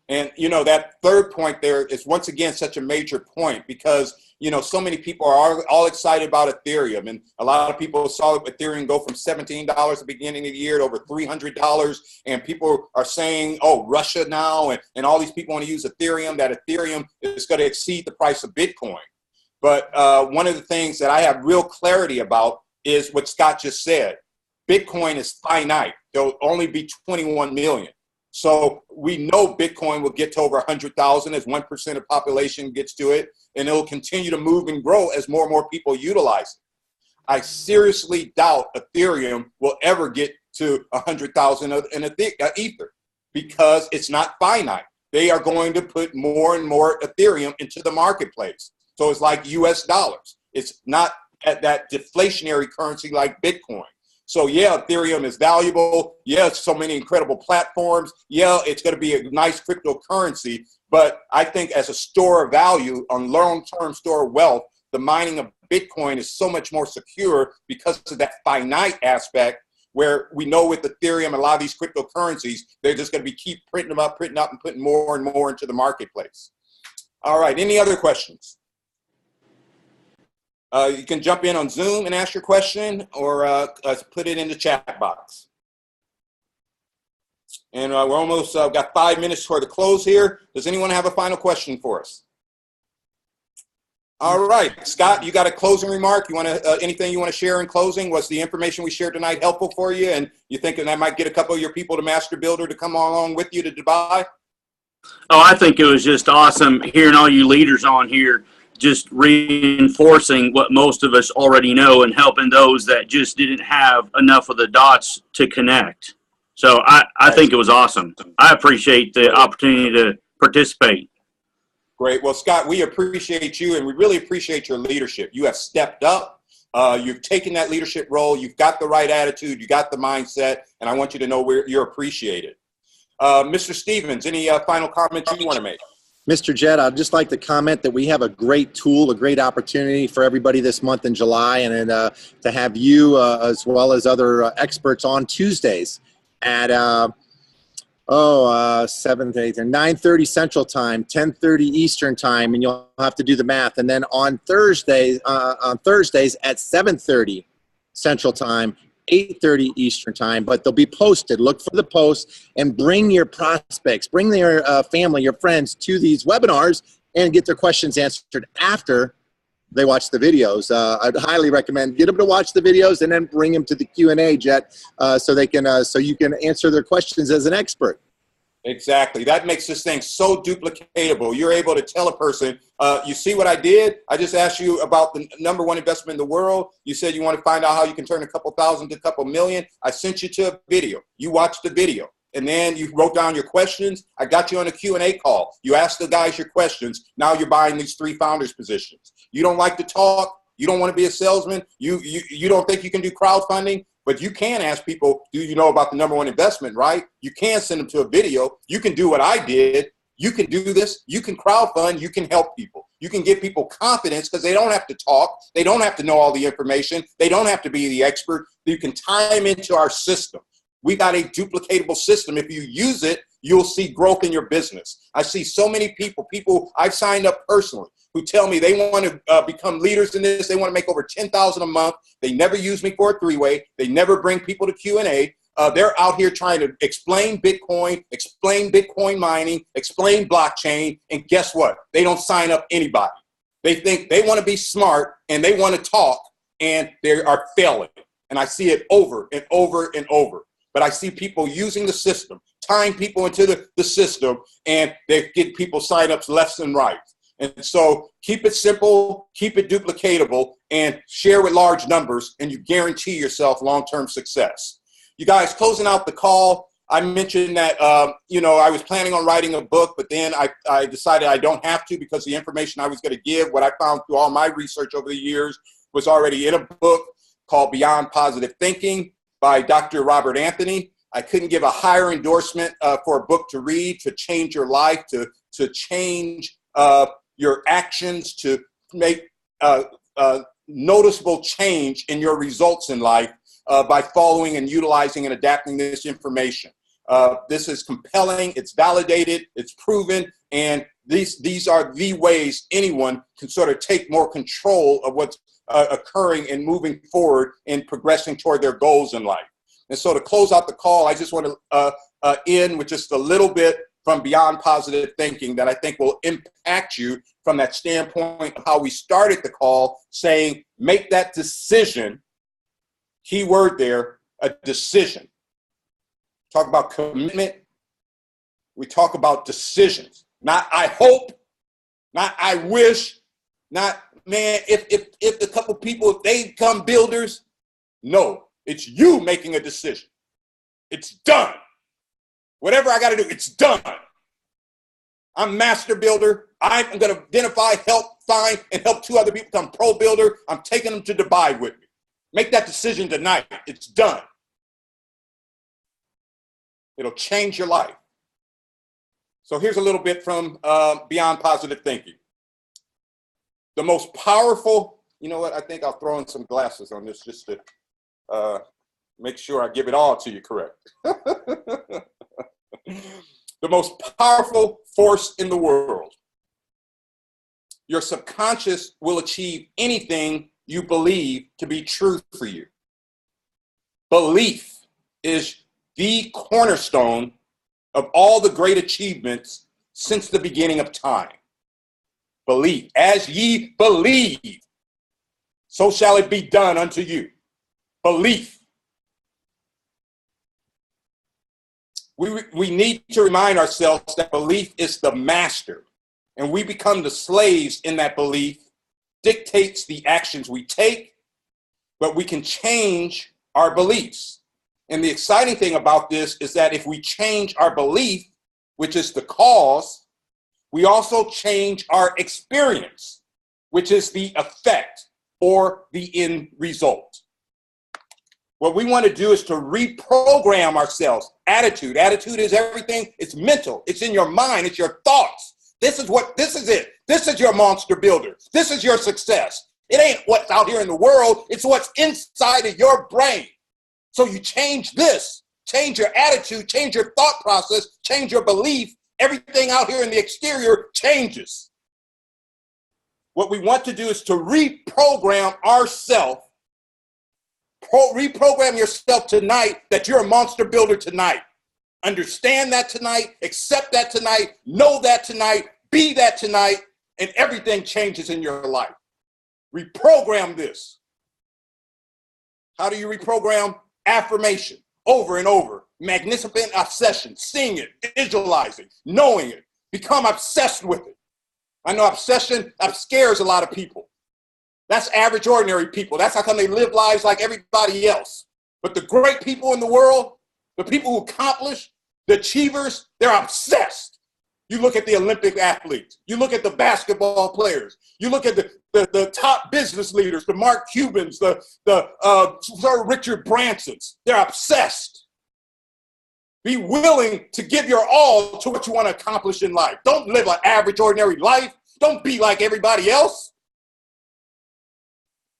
And, you know, that third point there is once again such a major point because, you know, so many people are all excited about Ethereum. And a lot of people saw Ethereum go from $17 at the beginning of the year to over $300. And people are saying, oh, Russia now, and all these people want to use Ethereum, that Ethereum is going to exceed the price of Bitcoin. But one of the things that I have real clarity about is what Scott just said. Bitcoin is finite. There'll only be 21 million. So we know Bitcoin will get to over 100,000 as 1% of population gets to it, and it'll continue to move and grow as more and more people utilize it. I seriously doubt Ethereum will ever get to 100,000 in Ether because it's not finite. They are going to put more and more Ethereum into the marketplace. So it's like US dollars. It's not at that deflationary currency like Bitcoin. So yeah, Ethereum is valuable. Yeah, so many incredible platforms. Yeah, it's going to be a nice cryptocurrency. But I think as a store of value, on long-term store of wealth, the mining of Bitcoin is so much more secure because of that finite aspect where we know with Ethereum, a lot of these cryptocurrencies, they're just going to be keep printing up, and putting more and more into the marketplace. All right, any other questions? You can jump in on Zoom and ask your question or put it in the chat box. And we're almost got 5 minutes toward the close here. Does anyone have a final question for us? All right, Scott, you got a closing remark? You want to anything you want to share in closing? Was the information we shared tonight helpful for you? And you think that might get a couple of your people to Master Builder to come along with you to Dubai? Oh, I think it was just awesome hearing all you leaders on here, just reinforcing what most of us already know and helping those that just didn't have enough of the dots to connect. So I think it was awesome. I appreciate the opportunity to participate. Great. Well, Scott, we appreciate you, and we really appreciate your leadership. You have stepped up. You've taken that leadership role. You've got the right attitude. You got the mindset, and I want you to know you're appreciated. Mr. Stevens, any final comments you want to make? Mr. Jett, I'd just like to comment that we have a great tool, a great opportunity for everybody this month in July, and to have you as well as other experts on Tuesdays at 7 to 8 and 9:30 Central Time, 10:30 Eastern Time, and you'll have to do the math. And then on Thursdays at 7:30 Central Time, 8:30 Eastern Time, but they'll be posted. Look for the posts and bring your prospects, bring their family, your friends to these webinars and get their questions answered after they watch the videos. I'd highly recommend get them to watch the videos and then bring them to the Q&A, Jett, so they can so you can answer their questions as an expert. Exactly. That makes this thing so duplicatable. You're able to tell a person, you see what I did? I just asked you about the #1 investment in the world. You said you want to find out how you can turn a couple thousand to a couple million. I sent you to a video. You watched the video. And then you wrote down your questions. I got you on a Q&A call. You asked the guys your questions. Now you're buying these 3 founders positions. You don't like to talk. You don't want to be a salesman. You don't think you can do crowdfunding. But you can ask people, do you know about the #1 investment, right? You can send them to a video. You can do what I did. You can do this. You can crowdfund. You can help people. You can give people confidence because they don't have to talk. They don't have to know all the information. They don't have to be the expert. You can tie them into our system. We got a duplicatable system. If you use it, you'll see growth in your business. I see so many people I've signed up personally who tell me they want to become leaders in this. They want to make over $10,000 a month. They never use me for a 3-way. They never bring people to Q&A. They're out here trying to explain Bitcoin, explain Bitcoin mining, explain blockchain. And guess what? They don't sign up anybody. They think they want to be smart and they want to talk and they are failing. And I see it over and over and over. But I see people using the system, tying people into the system, and they get people sign-ups left and right. And so keep it simple, keep it duplicatable, and share with large numbers, and you guarantee yourself long-term success. You guys, closing out the call, I mentioned that, I was planning on writing a book, but then I decided I don't have to because the information I was going to give, what I found through all my research over the years, was already in a book called Beyond Positive Thinking by Dr. Robert Anthony. I couldn't give a higher endorsement for a book to read, to change your life, to change your actions, to make noticeable change in your results in life by following and utilizing and adapting this information. This is compelling, it's validated, it's proven, and these are the ways anyone can sort of take more control of what's occurring and moving forward and progressing toward their goals in life. And so to close out the call, I just want to end with just a little bit from Beyond Positive Thinking that I think will impact you from that standpoint of how we started the call, saying make that decision, key word there, a decision. Talk about commitment. We talk about decisions, not I hope, not I wish, not man, if a couple people, if they become builders, no, it's you making a decision. It's done. Whatever I got to do, it's done. I'm master builder. I'm going to identify, help, find, and help 2 other people become pro builder. I'm taking them to Dubai with me. Make that decision tonight. It's done. It'll change your life. So here's a little bit from Beyond Positive Thinking. The most powerful, you know what, I think I'll throw in some glasses on this just to make sure I give it all to you correct. The most powerful force in the world. Your subconscious will achieve anything you believe to be true for you. Belief is the cornerstone of all the great achievements since the beginning of time. Believe. As ye believe, so shall it be done unto you. Belief. We need to remind ourselves that belief is the master, and we become the slaves in that belief, dictates the actions we take, but we can change our beliefs. And the exciting thing about this is that if we change our belief, which is the cause, we also change our experience, which is the effect or the end result. What we want to do is to reprogram ourselves. Attitude is everything. It's mental. It's in your mind. It's your thoughts This is it. This is your monster builder. This is your success. It ain't what's out here in the world. It's what's inside of your brain. So you change this, change your attitude, change your thought process, change your belief. Everything out here in the exterior changes. What we want to do is to reprogram ourselves. Reprogram yourself tonight that you're a monster builder tonight. Understand that tonight, accept that tonight, know that tonight, be that tonight, and everything changes in your life. Reprogram this. How do you reprogram? Affirmation, over and over. Magnificent obsession, seeing it, visualizing, knowing it. Become obsessed with it. I know obsession scares a lot of people. That's average, ordinary people. That's how come they live lives like everybody else. But the great people in the world, the people who accomplish, the achievers, they're obsessed. You look at the Olympic athletes. You look at the basketball players. You look at the top business leaders, the Mark Cubans, the Sir Richard Bransons. They're obsessed. Be willing to give your all to what you want to accomplish in life. Don't live an average, ordinary life. Don't be like everybody else.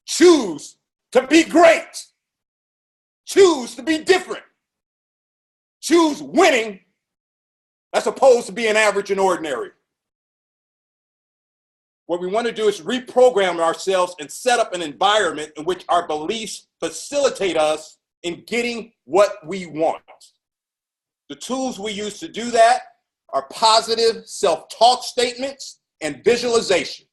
Choose to be great. Choose to be different. Choose winning as opposed to being average and ordinary. What we want to do is reprogram ourselves and set up an environment in which our beliefs facilitate us in getting what we want. The tools we use to do that are positive self-talk statements and visualization.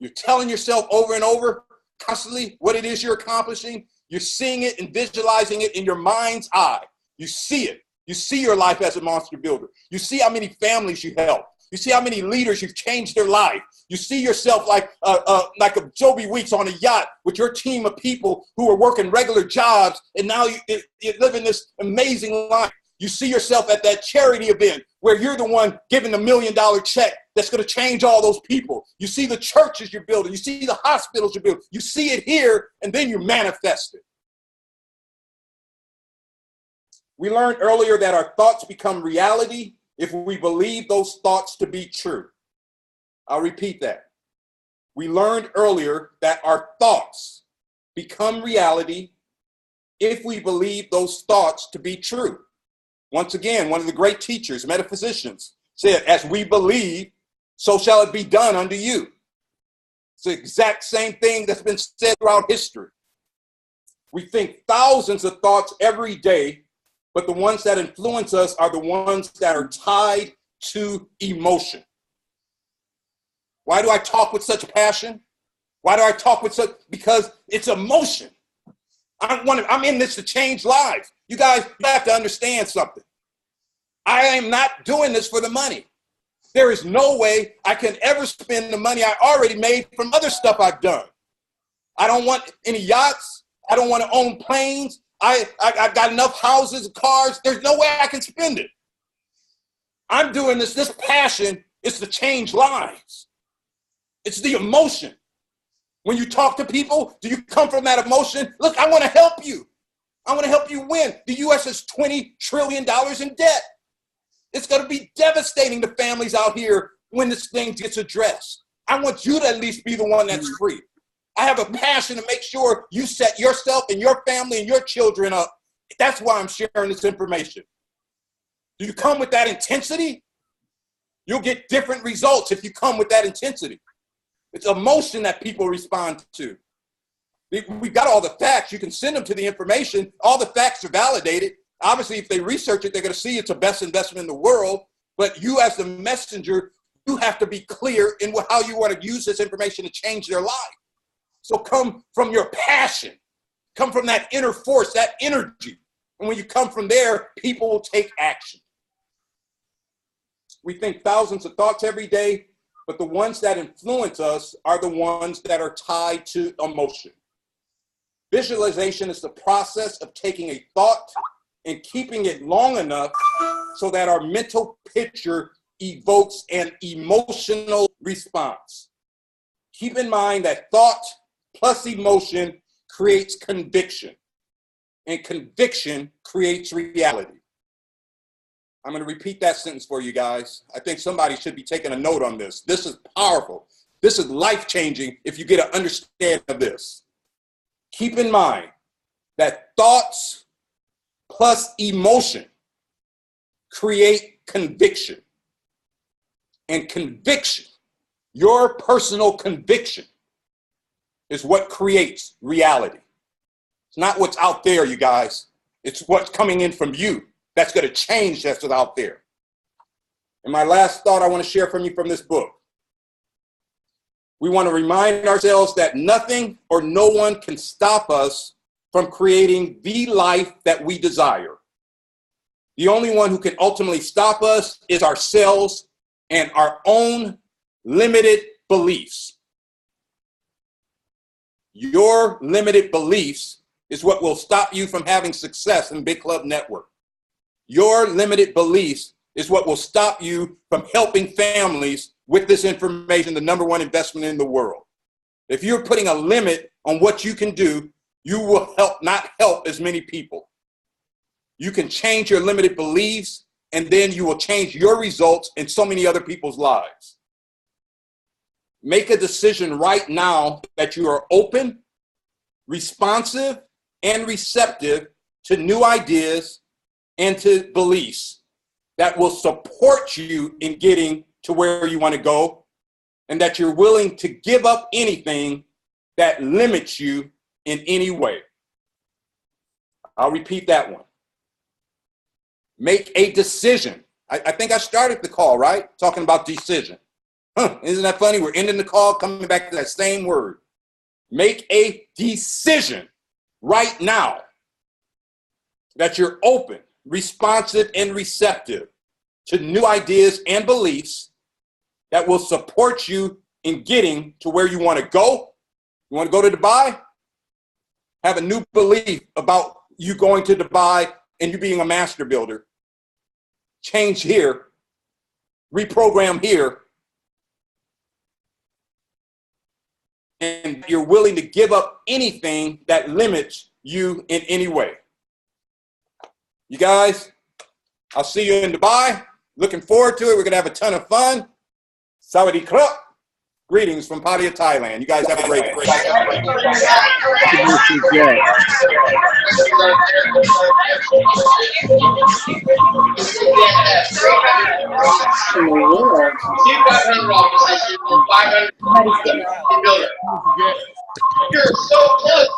You're telling yourself over and over constantly what it is you're accomplishing. You're seeing it and visualizing it in your mind's eye. You see it. You see your life as a monster builder. You see how many families you help. You see how many leaders you've changed their life. You see yourself like a Joby Weeks on a yacht with your team of people who are working regular jobs, and now you're living this amazing life. You see yourself at that charity event where you're the one giving the $1 million check that's going to change all those people. You see the churches you're building. You see the hospitals you're building. You see it here, and then you manifest it. We learned earlier that our thoughts become reality if we believe those thoughts to be true. I'll repeat that. We learned earlier that our thoughts become reality if we believe those thoughts to be true. Once again, one of the great teachers, metaphysicians, said, as we believe, so shall it be done unto you. It's the exact same thing that's been said throughout history. We think thousands of thoughts every day, but the ones that influence us are the ones that are tied to emotion. Why do I talk with such passion? Why do I talk with such? Because it's emotion. I'm in this to change lives. You guys have to understand something. I am not doing this for the money. There is no way I can ever spend the money I already made from other stuff I've done. I don't want any yachts. I don't want to own planes. I've got enough houses and cars. There's no way I can spend it. I'm doing this. This passion is to change lives. It's the emotion. When you talk to people, do you come from that emotion? Look, I want to help you. I want to help you win. The U.S. is $20 trillion in debt. It's going to be devastating to families out here when this thing gets addressed. I want you to at least be the one that's free. I have a passion to make sure you set yourself and your family and your children up. That's why I'm sharing this information. Do you come with that intensity? You'll get different results if you come with that intensity. It's emotion that people respond to. We've got all the facts. You can send them to the information. All the facts are validated. Obviously, if they research it, they're going to see it's the best investment in the world. But you as the messenger, you have to be clear in how you want to use this information to change their life. So come from your passion. Come from that inner force, that energy. And when you come from there, people will take action. We think thousands of thoughts every day, but the ones that influence us are the ones that are tied to emotion. Visualization is the process of taking a thought and keeping it long enough so that our mental picture evokes an emotional response. Keep in mind that thought plus emotion creates conviction, and conviction creates reality. I'm going to repeat that sentence for you guys. I think somebody should be taking a note on this. This is powerful. This is life-changing if you get an understanding of this. Keep in mind that thoughts plus emotion create conviction. And conviction, your personal conviction, is what creates reality. It's not what's out there, you guys. It's what's coming in from you that's going to change that's what's out there. And my last thought I want to share from you from this book. We want to remind ourselves that nothing or no one can stop us from creating the life that we desire. The only one who can ultimately stop us is ourselves and our own limited beliefs. Your limited beliefs is what will stop you from having success in Bitclub Network. Your limited beliefs is what will stop you from helping families with this information, the #1 investment in the world. If you're putting a limit on what you can do, you will not help as many people. You can change your limited beliefs, and then you will change your results in so many other people's lives. Make a decision right now that you are open, responsive, and receptive to new ideas and to beliefs that will support you in getting to where you want to go, and that you're willing to give up anything that limits you in any way. I'll repeat that one. Make a decision. I think I started the call, right? Talking about decision. Isn't that funny? We're ending the call, coming back to that same word. Make a decision right now that you're open, responsive, and receptive to new ideas and beliefs that will support you in getting to where you want to go. You want to go to Dubai? Have a new belief about you going to Dubai and you being a master builder. Change here, reprogram here, and you're willing to give up anything that limits you in any way. You guys, I'll see you in Dubai. Looking forward to it. We're going to have a ton of fun. Sawadee krap. Greetings from Pattaya, Thailand. You guys have a great day. You're so close.